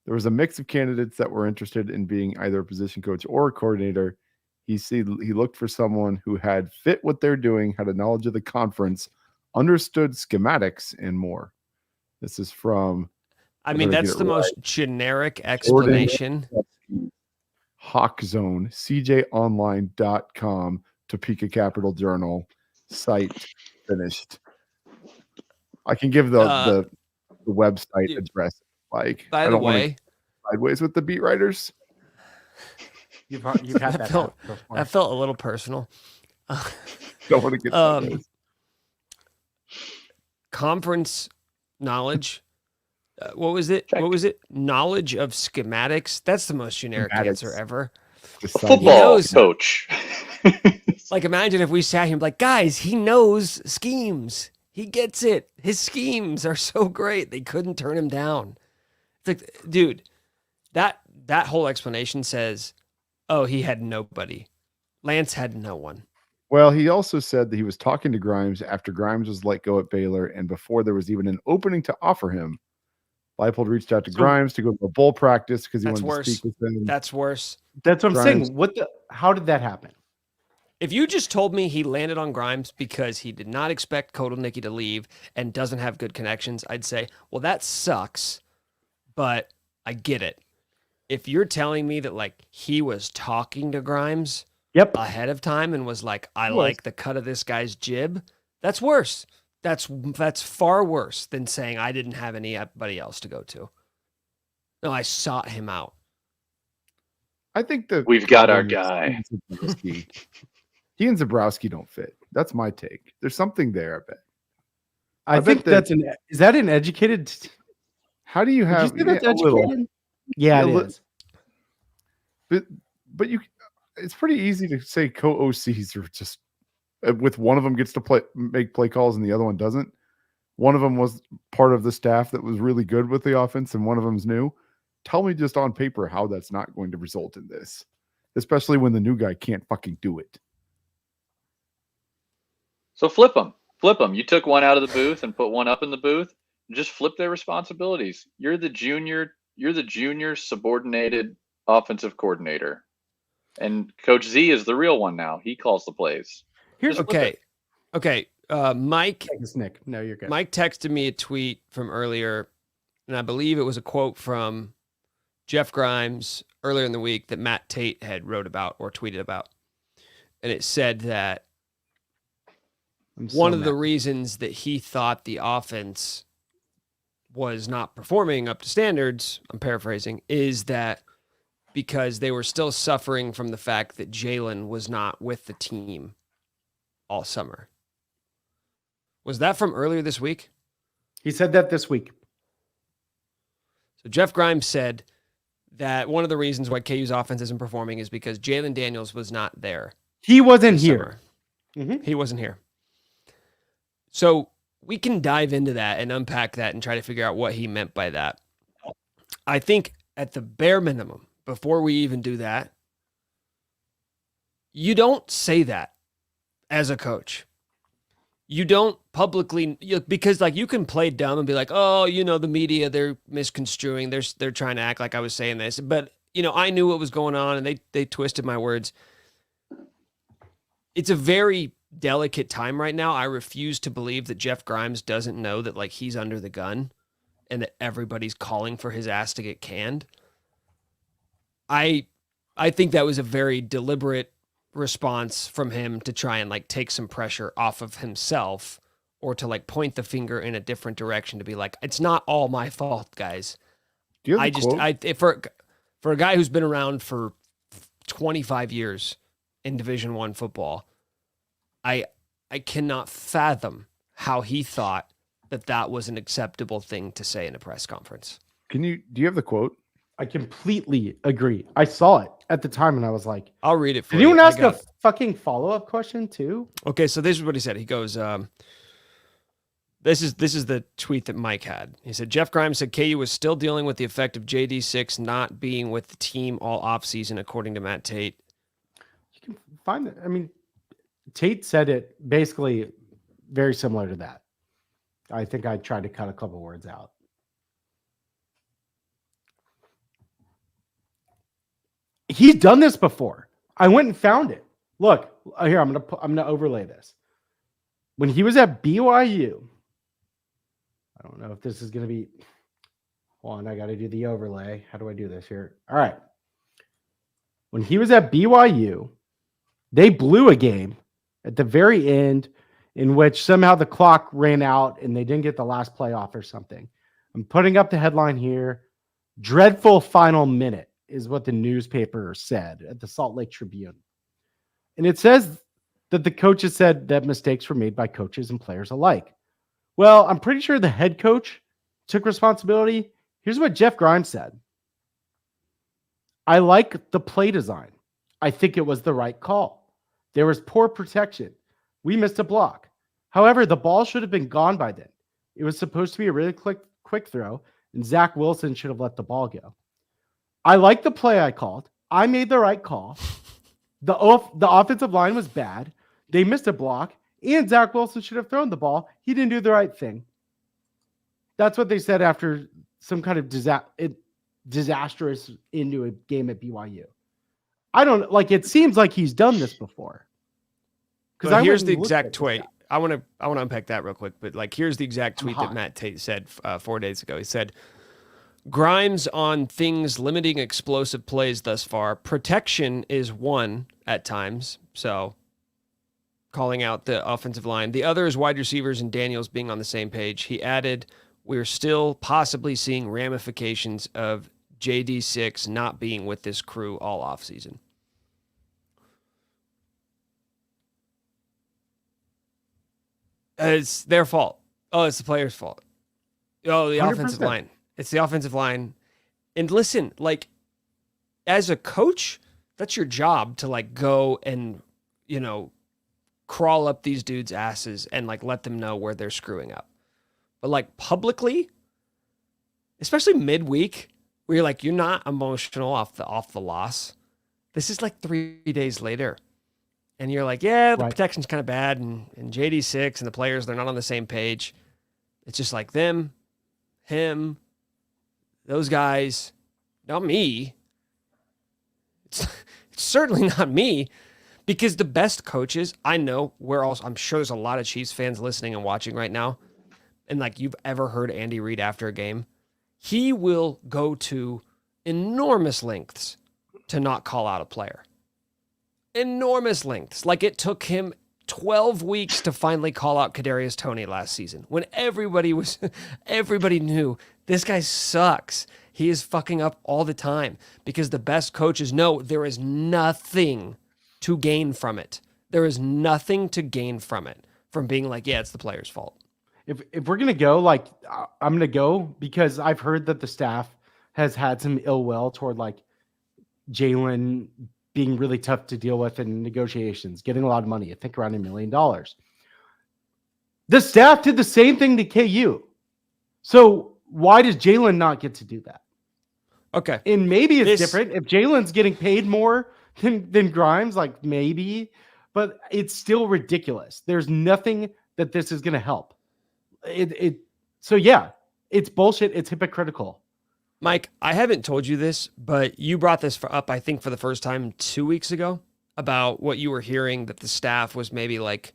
There was a mix of candidates that were interested in being either a position coach or a coordinator. He looked for someone who had fit what they're doing, had a knowledge of the conference, understood schematics, and more. This is from... I mean, that's the most generic explanation. Hawk Zone, cjonline.com, Topeka Capital Journal, site finished. I can give the website address. Like, by the way, sideways with the beat writers. You've had that. That felt a little personal. Don't want to get conference knowledge. What was it? Check. What was it? Knowledge of schematics. That's the most generic answer ever. A football coach. Like, imagine if we sat here and be like, guys, he knows schemes. He gets it. His schemes are so great. They couldn't turn him down. It's like, dude, that whole explanation says, oh, he had nobody. Lance had no one. Well, he also said that he was talking to Grimes after Grimes was let go at Baylor, and before there was even an opening to offer him. Leipold reached out to Grimes to go to a bowl practice because he wanted to speak with him. That's worse. That's what I'm saying. How did that happen? If you just told me he landed on Grimes because he did not expect Kotelnicki to leave and doesn't have good connections, I'd say, well, that sucks, but I get it. If you're telling me that like he was talking to Grimes ahead of time and was like, I like the cut of this guy's jib, that's worse. That's far worse than saying I didn't have anybody else to go to. No, I sought him out. I think that we've got our guy. He and Zabrowski don't fit. That's my take. There's something there, I bet. I think that's is that an educated? How do you have? Did you say that's educated? Yeah, it is. But it's pretty easy to say co-OCs are just with one of them gets to make play calls and the other one doesn't. One of them was part of the staff that was really good with the offense, and one of them's new. Tell me just on paper how that's not going to result in this, especially when the new guy can't fucking do it. So flip them. You took one out of the booth and put one up in the booth. Just flip their responsibilities. You're the junior subordinated offensive coordinator. And Coach Z is the real one now. He calls the plays. Here's okay. Mike. Nick. No, you're good. Mike texted me a tweet from earlier, and I believe it was a quote from Jeff Grimes earlier in the week that Matt Tate had wrote about or tweeted about. And it said that one of the reasons that he thought the offense was not performing up to standards, I'm paraphrasing, is that because they were still suffering from the fact that Jalen was not with the team all summer. Was that from earlier this week? He said that this week. So Jeff Grimes said that one of the reasons why KU's offense isn't performing is because Jalen Daniels was not there. He wasn't here. Mm-hmm. He wasn't here. So we can dive into that and unpack that and try to figure out what he meant by that. I think at the bare minimum, before we even do that, you don't say that as a coach. You don't publicly, because like you can play dumb and be like, oh, the media, they're misconstruing. They're trying to act like I was saying this, but I knew what was going on and they twisted my words. It's a very delicate time right now. I refuse to believe that Jeff Grimes doesn't know that like he's under the gun and that everybody's calling for his ass to get canned. I think that was a very deliberate response from him to try and like take some pressure off of himself or to like point the finger in a different direction to be like, it's not all my fault, guys. For a guy who's been around for 25 years in Division I football, I cannot fathom how he thought that was an acceptable thing to say in a press conference. Do you have the quote? I completely agree. I saw it at the time and I was like, I'll read it for you. Did anyone ask a fucking follow-up question too? Okay, so this is what he said. He goes, this is the tweet that Mike had. He said, Jeff Grimes said KU was still dealing with the effect of JD6 not being with the team all offseason, according to Matt Tate. You can find it. I mean, Tate said it basically very similar to that. I think I tried to cut a couple words out. He's done this before. I went and found it. Look, here, I'm gonna overlay this. When he was at BYU, I don't know if this is gonna be. Hold on, I got to do the overlay. How do I do this here? All right. When he was at BYU, they blew a game at the very end in which somehow the clock ran out and they didn't get the last play off or something. I'm putting up the headline here. Dreadful final minute is what the newspaper said at the Salt Lake Tribune. And it says that the coaches said that mistakes were made by coaches and players alike. Well, I'm pretty sure the head coach took responsibility. Here's what Jeff Grimes said. I like the play design. I think it was the right call. There was poor protection. We missed a block. However, the ball should have been gone by then. It was supposed to be a really quick throw, and Zach Wilson should have let the ball go. I like the play I called. I made the right call. The offensive line was bad. They missed a block, and Zach Wilson should have thrown the ball. He didn't do the right thing. That's what they said after some kind of disastrous into a game at BYU. I don't like. It seems like he's done this before. Because But here's the exact tweet. I want to unpack that real quick. But like, here's the exact tweet that Matt Tate said 4 days ago. He said, Grimes on things limiting explosive plays thus far. Protection is one at times. So calling out the offensive line. The other is wide receivers and Daniels being on the same page. He added, we're still possibly seeing ramifications of JD6 not being with this crew all offseason. It's their fault. Oh, it's the player's fault. Oh, the 100%. Offensive line. It's the offensive line. And listen, like, as a coach, that's your job to, like, go and, you know, crawl up these dudes' asses and, like, let them know where they're screwing up. But, like, publicly, especially midweek, where you're like, you're not emotional off the loss. This is like 3 days later. And you're like, yeah, the protection's kind of bad, and JD6 and the players, they're not on the same page. It's just like them, him, those guys, not me. It's certainly not me, because the best coaches, I know, I'm sure there's a lot of Chiefs fans listening and watching right now, and like you've ever heard Andy Reid after a game, he will go to enormous lengths to not call out a player. Enormous lengths. Like it took him 12 weeks to finally call out Kadarius Toney last season when everybody knew this guy sucks. He is fucking up all the time, because the best coaches know there is nothing to gain from it. There is nothing to gain from it, from being like, yeah, it's the player's fault. If we're going to go, like, I'm going to go because I've heard that the staff has had some ill will toward like Jalen being really tough to deal with in negotiations, getting a lot of money, I think around $1 million. The staff did the same thing to KU. So why does Jalen not get to do that? Okay. And maybe it's different. If Jalen's getting paid more than Grimes, like maybe, but it's still ridiculous. There's nothing that this is going to help. So yeah, it's bullshit. It's hypocritical. Mike, I haven't told you this, but you brought this up, I think, for the first time 2 weeks ago, about what you were hearing, that the staff was maybe like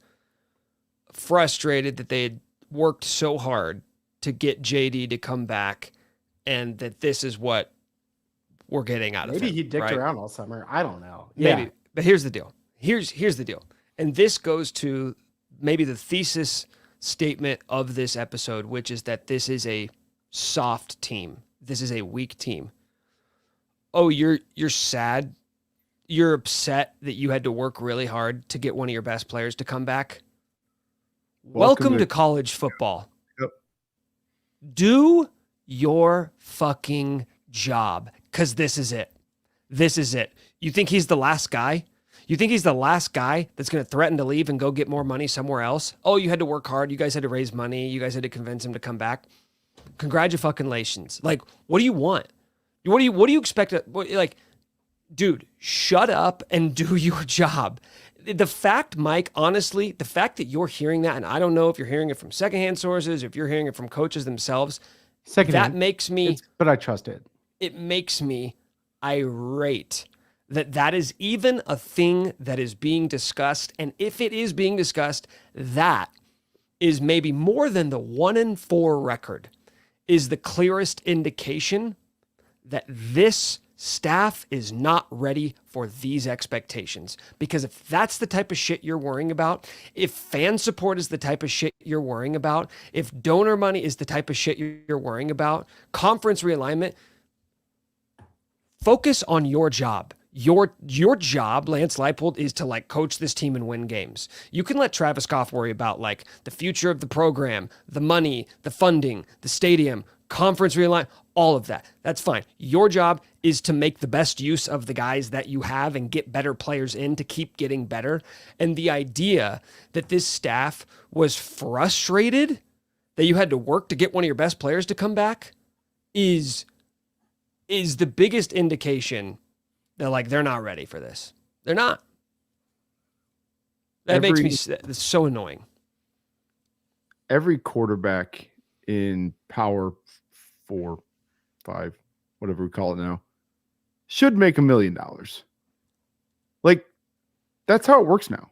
frustrated that they had worked so hard to get JD to come back, and that this is what we're getting out of him. Maybe he dicked around all summer. I don't know. Maybe. Yeah. But here's the deal. Here's the deal. And this goes to maybe the thesis statement of this episode, which is that this is a soft team. This is a weak team. Oh, you're sad. You're upset that you had to work really hard to get one of your best players to come back. Welcome to college football. Yep. Do your fucking job, because this is it. This is it. You think he's the last guy? You think he's the last guy that's going to threaten to leave and go get more money somewhere else? Oh, you had to work hard. You guys had to raise money. You guys had to convince him to come back. Congratulations. Like, what do you want? What do you expect? Like, dude, shut up and do your job. The fact, Mike, honestly, the fact that you're hearing that, and I don't know if you're hearing it from secondhand sources, if you're hearing it from coaches themselves, that makes me, but I trust it. It makes me irate that is even a thing that is being discussed. And if it is being discussed, that is maybe more than the 1-4 record, is the clearest indication that this staff is not ready for these expectations. Because if that's the type of shit you're worrying about, if fan support is the type of shit you're worrying about, if donor money is the type of shit you're worrying about, conference realignment, focus on your job. Your job, Lance Leipold, is to like coach this team and win games. You can let Travis Goff worry about like the future of the program, the money, the funding, the stadium, conference realignment, all of that. That's fine. Your job is to make the best use of the guys that you have and get better players in to keep getting better. And the idea that this staff was frustrated that you had to work to get one of your best players to come back is the biggest indication that like they're not ready for this. They're not. That makes me it's so annoying. Every quarterback in Power 4, 5, whatever we call it now, should make $1 million. Like, that's how it works now.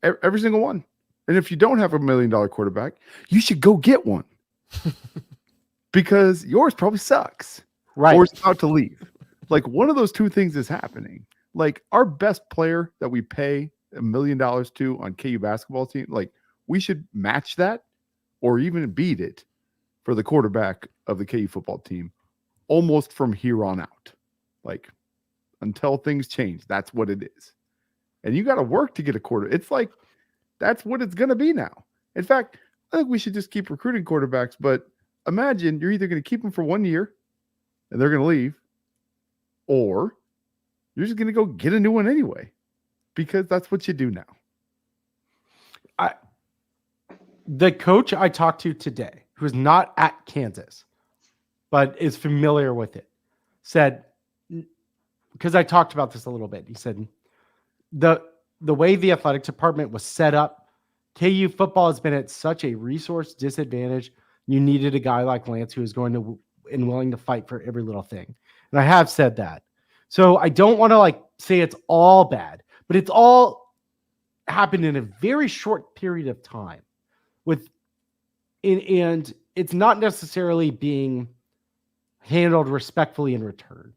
Every single one. And if you don't have $1 million quarterback, you should go get one because yours probably sucks. Right. Or it's about to leave. Like one of those two things is happening. Like our best player that we pay $1 million to on KU basketball team, like we should match that or even beat it for the quarterback of the KU football team almost from here on out. Like until things change, that's what it is. And you got to work to get a quarter. It's like, that's what it's going to be now. In fact, I think we should just keep recruiting quarterbacks, but imagine you're either going to keep them for 1 year and they're going to leave, or you're just going to go get a new one anyway, because that's what you do now. The coach I talked to today, who's not at Kansas, but is familiar with it, said, because I talked about this a little bit, he said, the way the athletic department was set up, KU football has been at such a resource disadvantage. You needed a guy like Lance who is going to and willing to fight for every little thing. And I have said that. So I don't want to like say it's all bad, but it's all happened in a very short period of time and it's not necessarily being handled respectfully in return,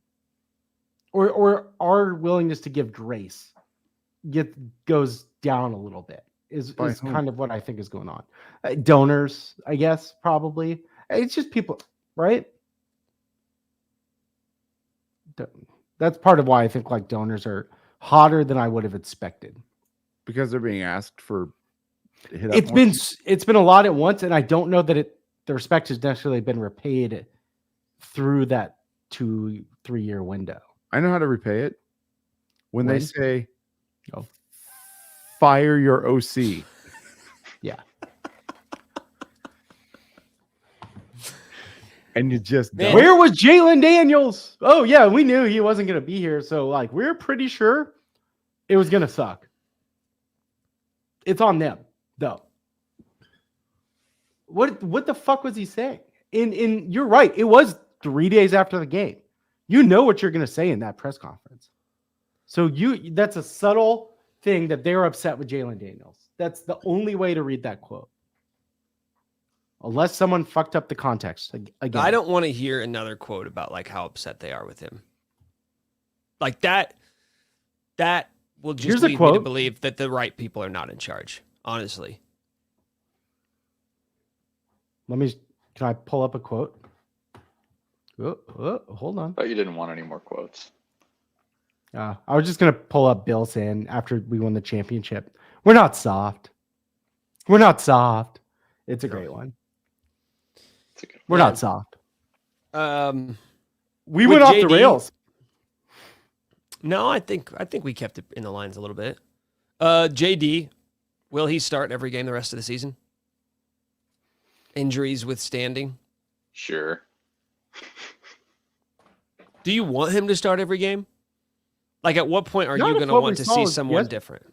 or our willingness to give grace goes down a little bit is kind of what I think is going on. Donors, I guess, probably. It's just people, right? That's part of why I think like donors are hotter than I would have expected. Because they're being asked for it's been a lot at once, and I don't know that the respect has necessarily been repaid through that 2-3 year window. I know how to repay it. When they say, fire your OC. Yeah. And you just Man. Where was Jalen Daniels? Oh yeah, we knew he wasn't going to be here, so like we're pretty sure it was going to suck. It's on them, though. What the fuck was he saying? You're right. It was 3 days after the game. You know what you're going to say in that press conference. So that's a subtle thing that they're upset with Jalen Daniels. That's the only way to read that quote. Unless someone fucked up the context again. I don't want to hear another quote about like how upset they are with him. Like that will just lead me to believe that the right people are not in charge, honestly. Can I pull up a quote? Hold on. I thought you didn't want any more quotes. I was just going to pull up Bill saying after we won the championship, we're not soft. We're not soft. It's a great one. We're not soft. We went off the rails. No, I think we kept it in the lines a little bit. JD, will he start every game the rest of the season? Injuries withstanding? Sure. Do you want him to start every game? Like, at what point are you going to want to see someone different?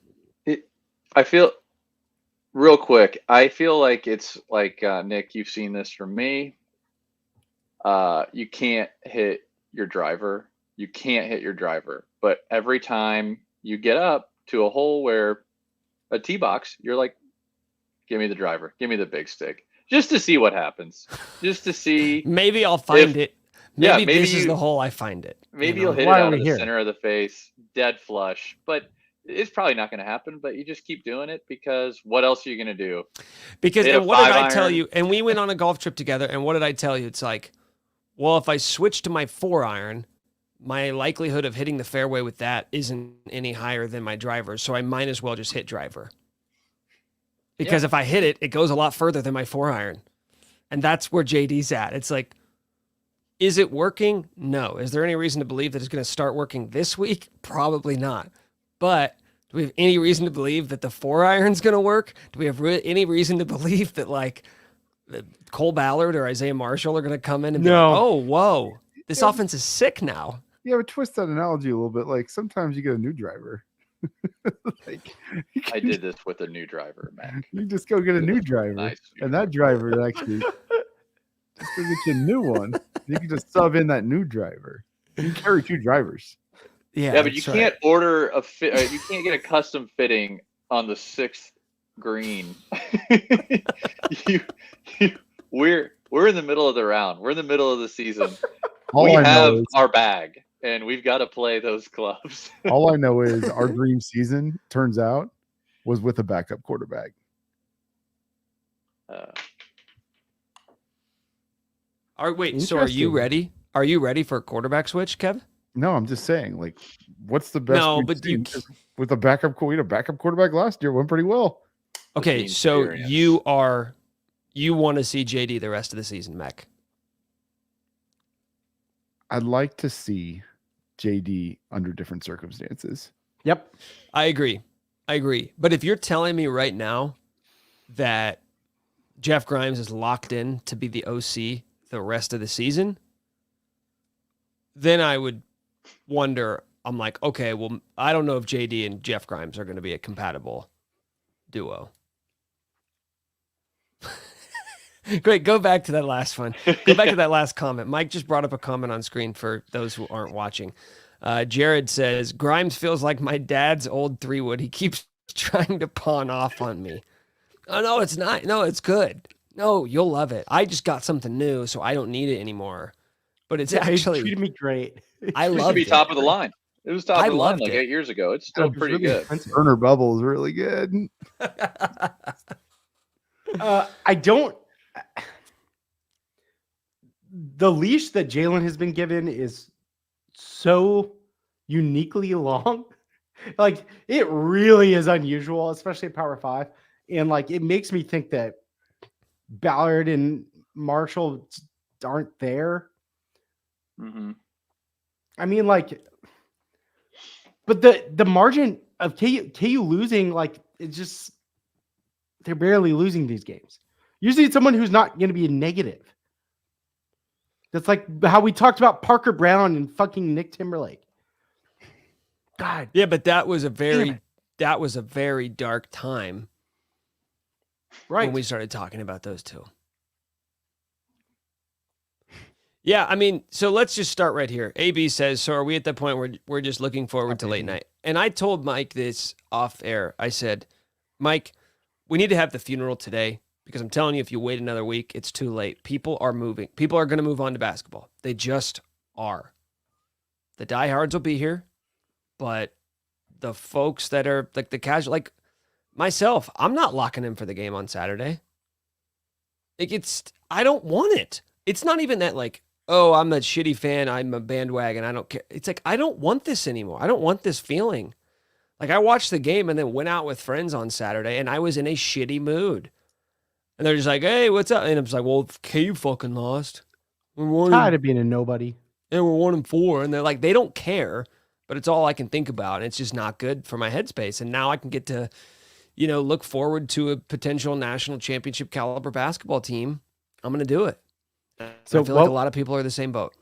I feel, real quick, I feel like it's like, Nick, you've seen this from me. You can't hit your driver. You can't hit your driver. But every time you get up to a hole where a tee box, you're like, give me the driver. Give me the big stick. Just to see what happens. Just to see. Maybe I'll find it. Maybe this is the hole I find it. Maybe you'll hit it out of the center of the face, dead flush. But it's probably not going to happen. But you just keep doing it because what else are you going to do? Because and what did I tell you? And we went on a golf trip together. And what did I tell you? It's like, well, if I switch to my 4-iron, my likelihood of hitting the fairway with that isn't any higher than my driver. So I might as well just hit driver. Because if I hit it, it goes a lot further than my 4-iron. And that's where JD's at. It's like, is it working? No. Is there any reason to believe that it's going to start working this week? Probably not. But do we have any reason to believe that the 4-iron's going to work? Do we have any reason to believe that like Cole Ballard or Isaiah Marshall are going to come in and be like, oh, whoa, this offense is sick now? Yeah, but twist that analogy a little bit. Like sometimes you get a new driver. Like, I did this with a new driver, man. You just go get a new driver, and that driver actually just go get you a new one. You can just sub in that new driver. You can carry 2 drivers. Yeah, but you can't order a fit. You can't get a custom fitting on the 6th green. you, we're in the middle of the round. We're in the middle of the season. We have our bag, and we've got to play those clubs. All I know is our dream season, turns out, was with a backup quarterback. So are you ready? Are you ready for a quarterback switch, Kev? No, I'm just saying, like, what's the best? No, but with a backup quarterback last year went pretty well. Okay, so you want to see JD the rest of the season, Mac? I'd like to see JD under different circumstances. Yep. I agree. But if you're telling me right now that Jeff Grimes is locked in to be the OC the rest of the season, then I would wonder. I'm like, okay, well, I don't know if JD and Jeff Grimes are going to be a compatible duo. Great. Go back to that last one. Go back to that last comment. Mike just brought up a comment on screen for those who aren't watching. Jared says, Grimes feels like my dad's old 3-wood. He keeps trying to pawn off on me. Oh, no, it's not. No, it's good. No, you'll love it. I just got something new, so I don't need it anymore. But it's actually... It treated me great. I love it. It used to be top of the line. It was top of the line like 8 years ago. It's still pretty good. Burner Bubble is really good. I don't... The leash that Jalen has been given is so uniquely long. Like, it really is unusual, especially at Power 5. And, like, it makes me think that Ballard and Marshall aren't there. Mm-hmm. I mean, like, but the margin of KU losing, like, it's just, they're barely losing these games. Usually it's someone who's not going to be a negative. That's like how we talked about Parker Brown and fucking Nick Timberlake. God. Yeah, but that was a very dark time. Right. When we started talking about those two. Yeah, I mean, so let's just start right here. AB says, so are we at the point where we're just looking forward to late night? And I told Mike this off air. I said, Mike, we need to have the funeral today because I'm telling you, if you wait another week, it's too late. People are moving. People are going to move on to basketball. They just are. The diehards will be here, but the folks that are like the casual, like myself, I'm not locking in for the game on Saturday. I don't want it. It's not even that like, oh, I'm a shitty fan. I'm a bandwagon. I don't care. It's like, I don't want this anymore. I don't want this feeling. Like I watched the game and then went out with friends on Saturday and I was in a shitty mood. And they're just like, hey, what's up? And I'm just like, well, KU fucking lost. We're tired of being a nobody. And we're 1-4. And they're like, they don't care, but it's all I can think about. And it's just not good for my headspace. And now I can get to, look forward to a potential national championship caliber basketball team. I'm going to do it. So I feel like a lot of people are the same boat.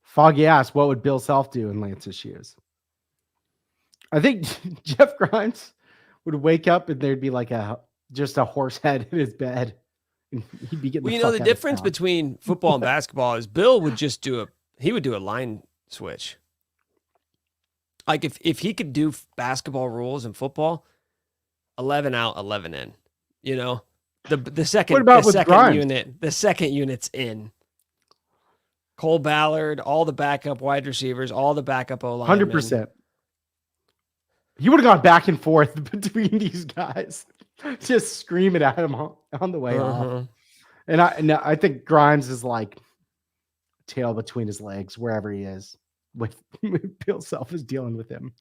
Foggy asked, what would Bill Self do in Lance's shoes? I think Jeff Grimes would wake up and there'd be like just a horse head in his bed. And he'd be getting the difference between football and basketball is Bill would just do a line switch. Like if he could do basketball rules in football, 11 out, 11 in, The second unit's in. Cole Ballard, all the backup wide receivers, all the backup O-linemen. 100%. He would have gone back and forth between these guys, just screaming at him on the way off. And I think Grimes is like tail between his legs wherever he is. With Bill Self is dealing with him.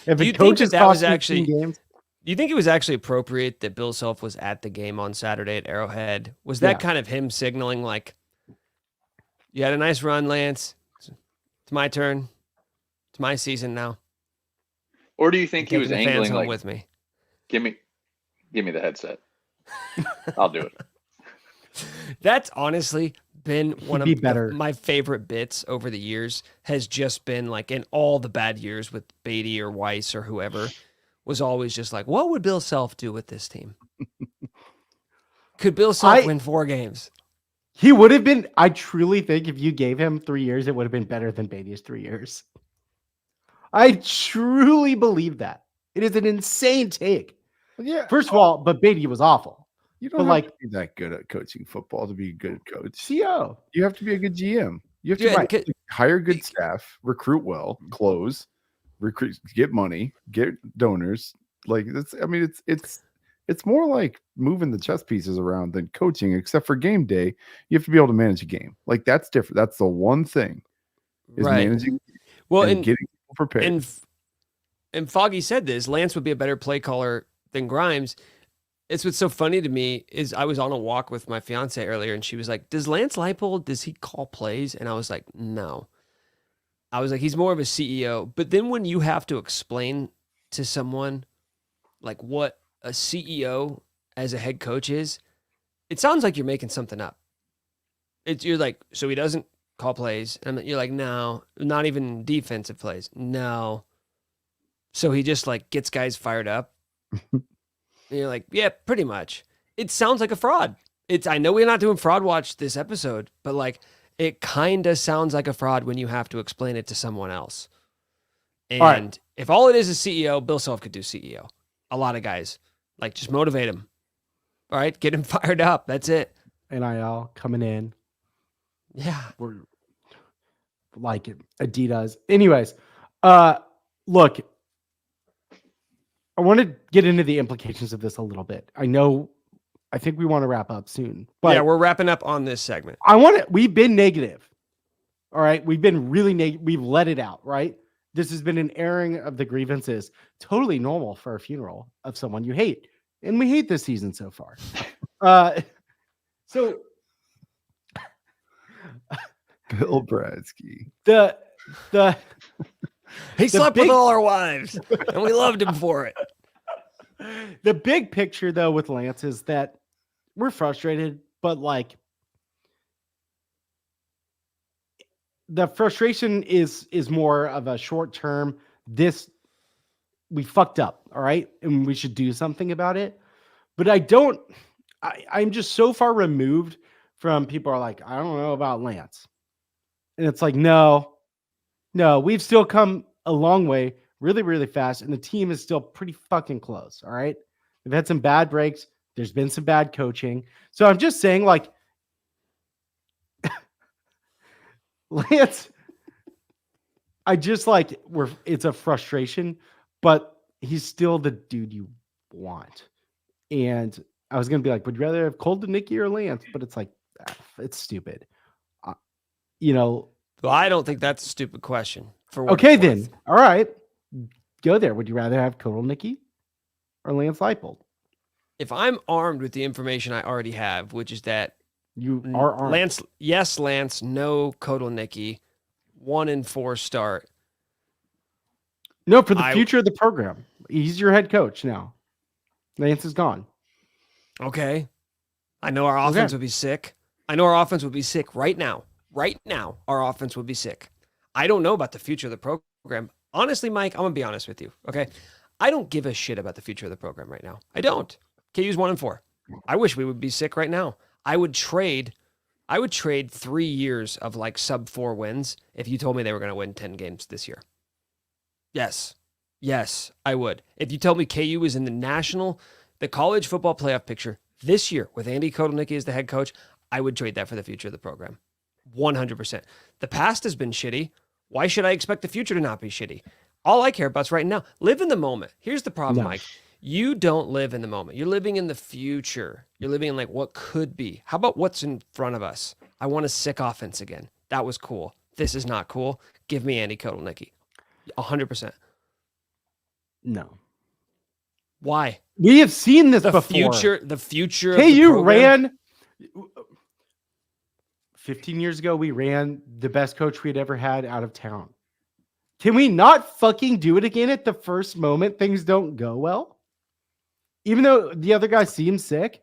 If do you think that was actually games? Do you think it was actually appropriate that Bill Self was at the game on Saturday at Arrowhead? Was that kind of him signaling like, you had a nice run, Lance. It's my turn. It's my season now. Or do you think he was angling like, with me? Give me the headset. I'll do it. That's honestly been one of my favorite bits over the years, has just been like in all the bad years with Beatty or Weiss or whoever, was always just like, what would Bill Self do with this team? Could Bill Self win 4 games? He would have been, I truly think if you gave him 3 years, it would have been better than Beatty's 3 years. I truly believe that. It is an insane take. Well, yeah. First of all, but Beatty was awful. You don't but have like to be that good at coaching football to be a good coach. CO. You have to be a good GM. You have to Yeah, and hire good staff, recruit well, close, recruit, get money, get donors. Like that's, I mean, it's more like moving the chess pieces around than coaching, except for game day. You have to be able to manage a game. Like that's different. That's the one thing is Right. managing Well, and and getting people prepared. and Foggy said this. Lance would be a better play caller than Grimes. It's what's so funny to me is I was on a walk with my fiance earlier, and she was like, "Does Lance Leipold, does he call plays?" And I was like, "No." I was like, "He's more of a CEO." But then when you have to explain to someone like what a CEO as a head coach is, it sounds like you're making something up. You're like, so he doesn't call plays, and you're like, no, not even defensive plays, no. So he just like gets guys fired up. And you're like, yeah, pretty much. It sounds like a fraud. I know we're not doing fraud watch this episode, but like it kind of sounds like a fraud when you have to explain it to someone else. And if all it is CEO, Bill Self could do CEO. A lot of guys like just motivate him. All right, get him fired up. That's it. NIL coming in. Yeah, We're like it. Adidas. Anyways, look, I want to get into the implications of this a little bit. I think we want to wrap up soon. But yeah, we're wrapping up on this segment. We've been negative. All right. We've been really negative. We've let it out, right? This has been an airing of the grievances. Totally normal for a funeral of someone you hate. And we hate this season so far. So Bill Bradsky. He slept with all our wives, and we loved him for it. The big picture, though, with Lance is that we're frustrated, but like the frustration is more of a short term. We fucked up, all right, and we should do something about it. But I'm just so far removed from people are like, I don't know about Lance, and it's like, no, we've still come a long way really, really fast. And the team is still pretty fucking close. All right. They've had some bad breaks. There's been some bad coaching. So I'm just saying, like, Lance, it's a frustration, but he's still the dude you want. And I was going to be like, would you rather have Colton, Nicky, or Lance? But it's like, it's stupid. Well, I don't think that's a stupid question. Okay, then. All right. Go there. Would you rather have Kodal Nicky or Lance Leipold? If I'm armed with the information I already have, which is that you are armed. Lance, no Kodal Nicky, 1-4 start. No, for the future of the program. He's your head coach now. Lance is gone. Okay. I know our offense would be sick. I know our offense would be sick right now. Right now, our offense would be sick. I don't know about the future of the program. Honestly, Mike, I'm going to be honest with you, okay? I don't give a shit about the future of the program right now. I don't. KU's 1-4. I wish we would be sick right now. I would trade 3 years of like sub 4 wins if you told me they were going to win 10 games this year. Yes, I would. If you told me KU was in the college football playoff picture this year with Andy Kotelnicki as the head coach, I would trade that for the future of the program. 100%. The past has been shitty. Why should I expect the future to not be shitty? All I care about is right now. Live in the moment. Here's the problem, Mike. You don't live in the moment. You're living in the future. You're living in like what could be. How about what's in front of us? I want a sick offense again. That was cool. This is not cool. Give me Andy Kotelnicki. 100%. No. Why? We have seen this before. The future. KU ran 15 years ago. We ran the best coach we had ever had out of town. Can we not fucking do it again at the first moment things don't go well? Even though the other guy seems sick.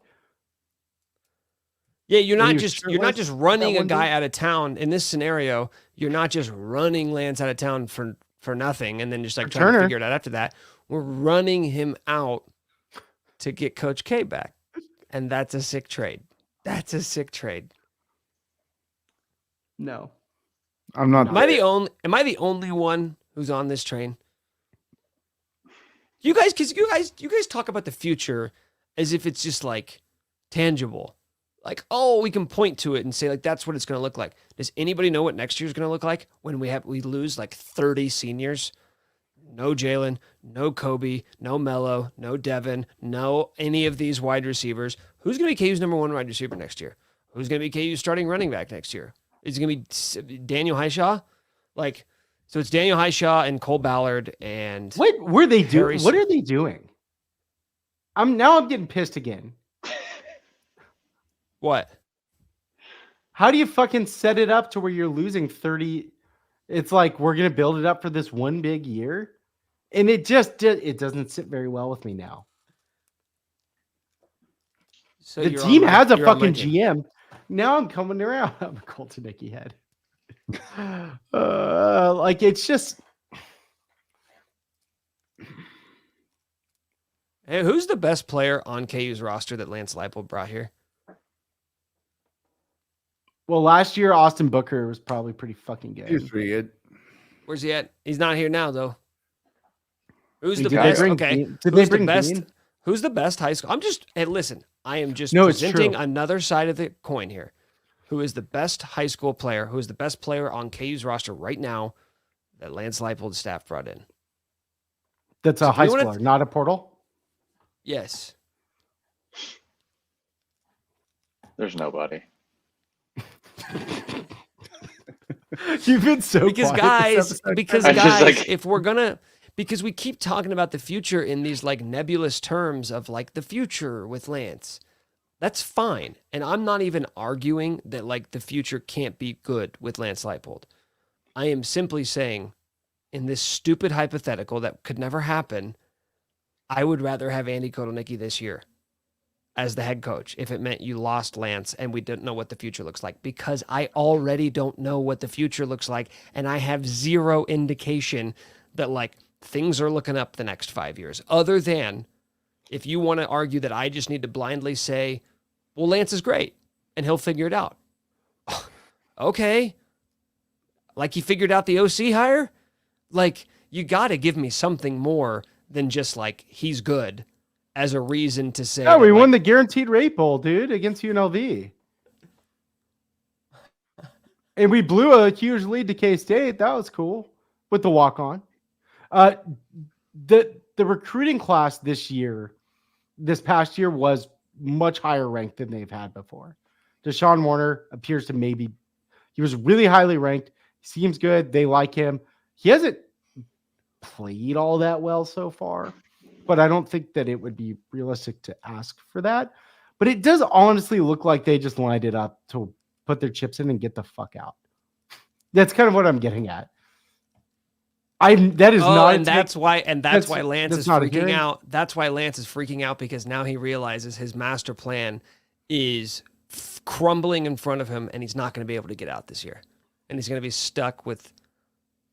Yeah, you're not just running a guy out of town in this scenario. You're not just running Lance out of town for nothing and then just like trying to figure it out after that. We're running him out to get Coach K back. And that's a sick trade. That's a sick trade. No. I'm not. Am I the only one who's on this train? Because you guys talk about the future as if it's just like tangible. Like, oh, we can point to it and say like that's what it's going to look like. Does anybody know what next year's going to look like when we lose like 30 seniors? No Jalen, no Kobe, no Melo, no Devin, no any of these wide receivers. Who's going to be KU's number 1 wide receiver next year? Who's going to be KU's starting running back next year? Is it going to be Daniel Highshaw? Like, so it's Daniel Highshaw and Cole Ballard and What were they doing? Harrison. What are they doing? I'm getting pissed again. What? How do you fucking set it up to where you're losing 30? It's like we're gonna build it up for this one big year, and it doesn't sit very well with me now. So The you're team on my- has a you're on my fucking team. GM. Now I'm coming around. I'm a Colton Nicky head. Like it's just Hey, who's the best player on KU's roster that Lance Leipold brought here? well, last year Austin Booker was probably pretty fucking He was good. pretty good. Where's he at? He's not here now though. Who's Did the they best? bring Okay. Dean- Did Who's they the bring best? Dean? Who's the best high school? Hey, listen, I am just No, it's presenting true. another side of the coin here. Who is the best high school player? Who is the best player on KU's roster right now that Lance Leipold's staff brought in? That's So a do high you wanna- schooler, not a portal. Yes. There's nobody. You've been so Because quiet this episode. I'm just like- if we're because we keep talking about the future in these like nebulous terms of like the future with Lance. That's fine. And I'm not even arguing that like the future can't be good with Lance Leipold. I am simply saying in this stupid hypothetical that could never happen, I would rather have Andy Kotelnicki this year as the head coach if it meant you lost Lance and we didn't know what the future looks like, because I already don't know what the future looks like. And I have zero indication that like things are looking up the next 5 years, other than if you want to argue that I just need to blindly say, well, Lance is great and he'll figure it out. Okay. Like he figured out the OC hire? Like you got to give me something more than just like he's good as a reason to say. Yeah, we that, won like, the guaranteed rate bowl, dude, against UNLV. And we blew a huge lead to K-State. That was cool with the walk-on. The recruiting class this past year was much higher ranked than they've had before. Deshaun Warner appears to he was really highly ranked. Seems good. They like him. He hasn't played all that well so far, but I don't think that it would be realistic to ask for that. But it does honestly look like they just lined it up to put their chips in and get the fuck out. That's kind of what I'm getting at. That's why Lance that's is not a freaking hearing. out. That's why Lance is freaking out, because now he realizes his master plan is crumbling in front of him and he's not going to be able to get out this year. And he's going to be stuck with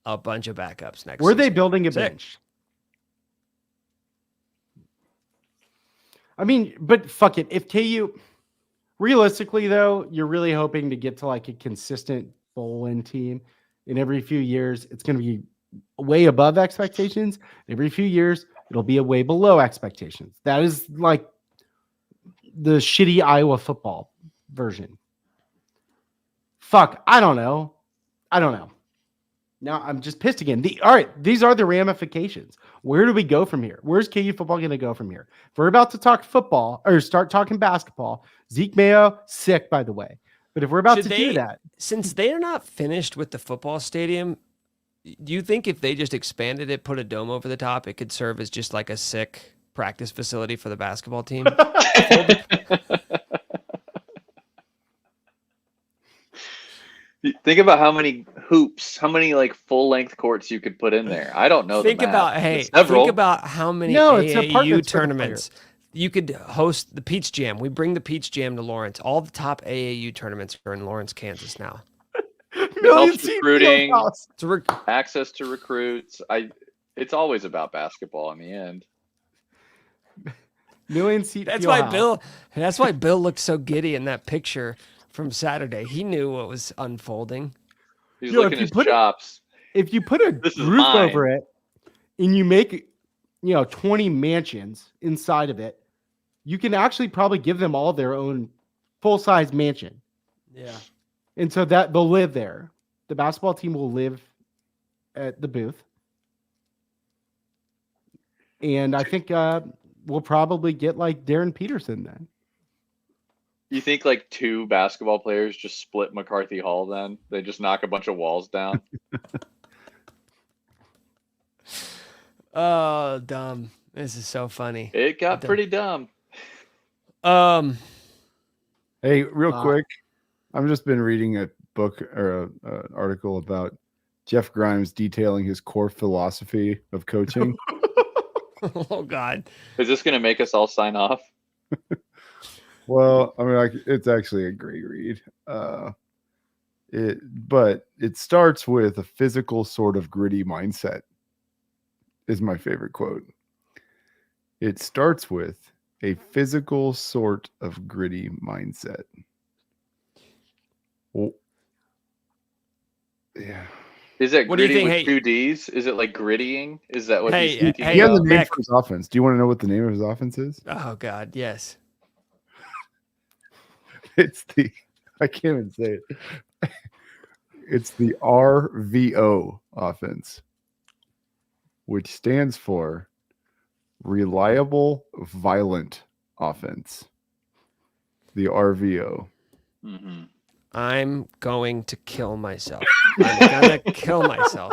a bunch of backups next Were they season. building a Sick. bench? I mean, but fuck it. If KU, realistically though, you're really hoping to get to like a consistent bowl win team in every few years. It's going to be way above expectations. Every few years, it'll be a way below expectations. That is like the shitty Iowa football version. Fuck, I don't know. Now I'm just pissed again. All right, these are the ramifications. Where do we go from here? Where's KU football going to go from here? If we're about to talk football or start talking basketball, Zeke Mayo, sick, by the way. But if we're about to do that, Since they're not finished with the football stadium, do you think if they just expanded it, put a dome over the top, it could serve as just like a sick practice facility for the basketball team? Think about how many hoops, how many like full length courts you could put in there. I don't know. Think the math. about It's several. think about how many No, it's AAU apartments for the tournaments you could host. The Peach Jam. We bring the Peach Jam to Lawrence. All the top AAU tournaments are in Lawrence, Kansas now. million helps seat recruiting. field house. It's access to recruits. It's always about basketball in the end. Million seat. That's field why house. That's why Bill looked so giddy in that picture from Saturday. He knew what was unfolding. He's Yo, if licking you his put it- chops. If you put a This is roof mine. over it and you make 20 mansions inside of it, you can actually probably give them all their own full-size mansion. Yeah. And so that they'll live there. The basketball team will live at the booth. And I think we'll probably get like Darren Peterson then. You think like 2 basketball players just split McCarthy Hall then? They just knock a bunch of walls down? Oh, dumb. This is so funny. It got pretty dumb. Hey, real quick, I've just been reading a book or an article about Jeff Grimes detailing his core philosophy of coaching. Oh God. Is this going to make us all sign off? Well, I mean, it's actually a great read. But it starts with a physical sort of gritty mindset. Is my favorite quote. It starts with a physical sort of gritty mindset. Well, yeah. Is it What do you gritty think? with Hey- 2 D's? Is it like grittying? Is that what Hey, he's thinking hey, He has a about? name Mac- for his offense. Do you want to know what the name of his offense is? Oh God. Yes. It's the, I can't even say it. It's the RVO offense, which stands for Reliable Violent Offense. The RVO. Mm-hmm. I'm going to kill myself. I'm gonna kill myself.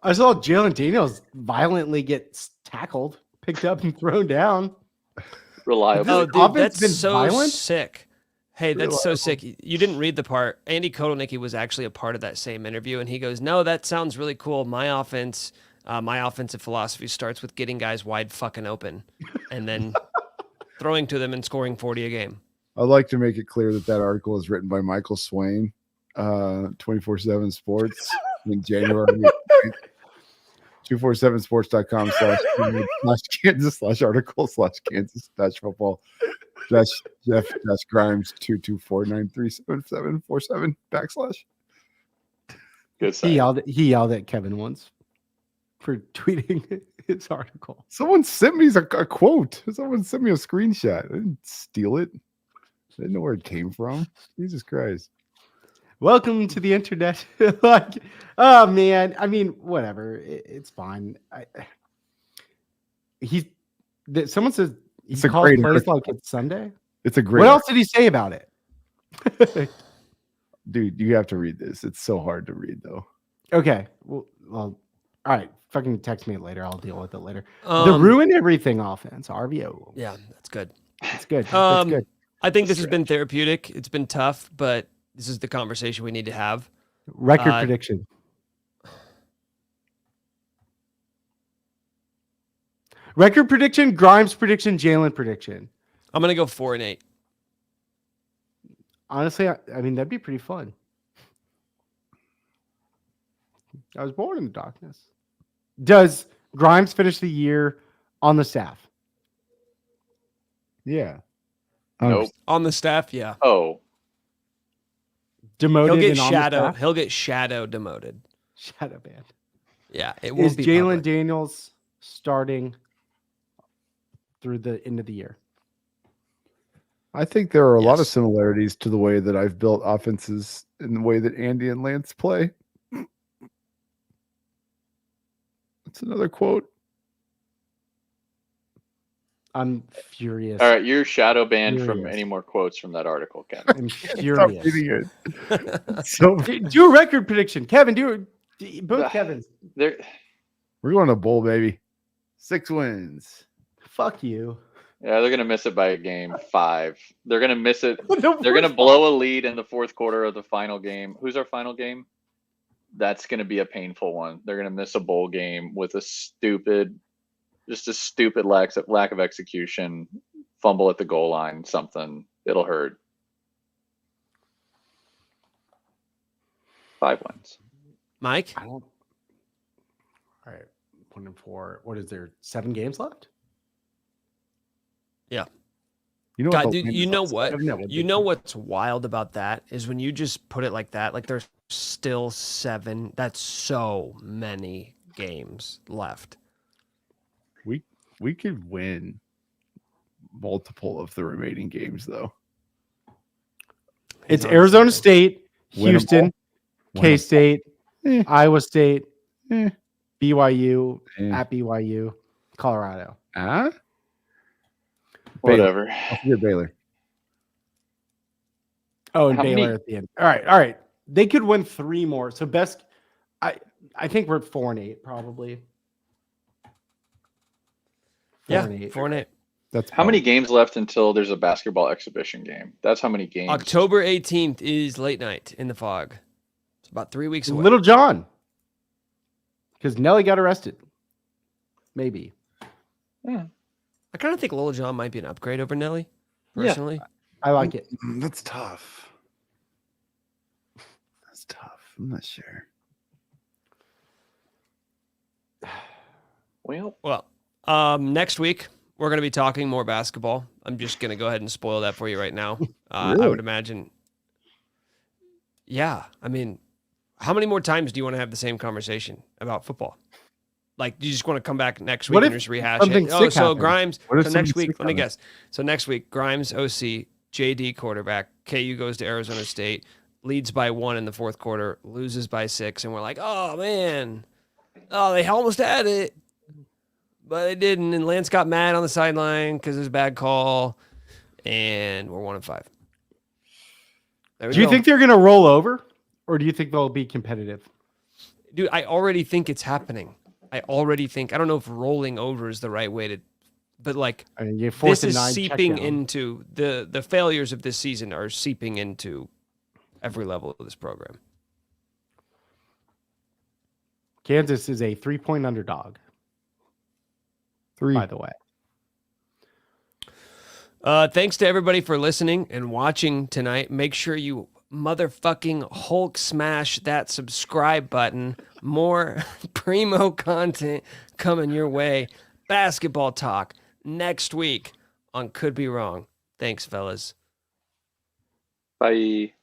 I saw Jalen Daniels violently get tackled, picked up, and thrown down. Reliable. Oh, This dude, offense that's been so violent? sick. Hey, that's so sick. You didn't read the part. Andy Kotelnicki was actually a part of that same interview, and he goes, "No, that sounds really cool. My offensive philosophy starts with getting guys wide fucking open, and then throwing to them and scoring 40 a game." I'd like to make it clear that article is written by Michael Swain, 24/7 Sports in January. 247sports.com/article/Kansas/football/Jeff-Grimes 224937747 / Good He site. yelled at Kevin once for tweeting his article. Someone sent me a quote. Someone sent me a screenshot. I didn't steal it. I didn't know where it came from. Jesus Christ. Welcome to the internet. Like, oh man. I mean, whatever. It's fine. Someone says he It's a calls great plays article. like it's Sunday. It's a great What else did he say about it? dude. You have to read this. It's so hard to read though. Okay. Well, all right. Fucking text me later. I'll deal with it later. The Um, ruin everything offense. RVO. Yeah, that's good. It's good. That's Um, good. I think this has been therapeutic. It's been tough, but this is the conversation we need to have. Record prediction. Record prediction, Grimes prediction, Jalen prediction. I'm gonna go 4-8. Honestly, I mean, that'd be pretty fun. I was born in the darkness. Does Grimes finish the year on the staff? Yeah. Nope. On the staff, yeah. Oh, Demoted He'll get and on shadow. the staff? He'll get shadow demoted. Shadow banned. Yeah, it Is won't be Jalen public. Daniels starting through the end of the year? I think there are a lot of Yes. similarities to the way that I've built offenses in the way that Andy and Lance play. That's another quote. I'm furious. all right. You're shadow banned from Furious. any more quotes from that article, Kevin. I'm Stop furious. reading it. So Do a record prediction. Kevin, both Kevins. There, we're going to bowl, baby. 6 wins. Fuck you. yeah, they're gonna miss it by a game. 5. They're gonna miss it. They're gonna blow a lead in the fourth quarter of the final game. Who's our final game? That's gonna be a painful one. They're gonna miss a bowl game with a stupid lack of execution, fumble at the goal line, something. It'll hurt. 5 wins. Mike? I don't. All right. 1-4. What is there? 7 games left? Yeah. You know God, what? dude, you know what? I've never You been know to- what's wild about that is when you just put it like that, like there's still 7. That's so many games left. We could win multiple of the remaining games though. He's It's onto Arizona something. State, Win 'em Houston, all. Win 'em K State, Eh, Iowa State, eh, BYU, eh. at BYU, Colorado. Ah, Whatever. I'll forget Baylor. Oh, and How Baylor many- at the end. All right. They could win 3 more. So best, I think we're at 4-8 probably. 4-8. 4-8. That's How many hard. games left until there's a basketball exhibition game? That's how many games. October 18th is late night in the fog. It's about 3 weeks away. Little John, because Nelly got arrested. Maybe. Yeah. I kind of think Little John might be an upgrade over Nelly, Yeah. personally. I like it. That's tough. That's tough. I'm not sure. Well, Next week, we're going to be talking more basketball. I'm just going to go ahead and spoil that for you right now. I Really? would imagine. Yeah. I mean, how many more times do you want to have the same conversation about football? Like, do you just want to come back next week What and if just rehash something it? Oh, sick so happens? Grimes. What if So next something week, sick let me happens? guess. So next week, Grimes, OC, JD quarterback, KU goes to Arizona State, leads by 1 in the fourth quarter, loses by 6, and we're like, oh, man. Oh, they almost had it, but they didn't. And Lance got mad on the sideline because it was a bad call, and we're 1-5. There we Do you go. think they're going to roll over, or do you think they'll be competitive? Dude, I already think it's happening. I don't know if rolling over is the right way to, but like I mean, you this is seeping into the failures of this season are seeping into every level of this program. Kansas is a 3-point underdog, 3. by the way. Thanks to everybody for listening and watching tonight. Make sure you motherfucking Hulk smash that subscribe button. More primo content coming your way. Basketball talk next week on Could Be Wrong. Thanks, fellas. bye.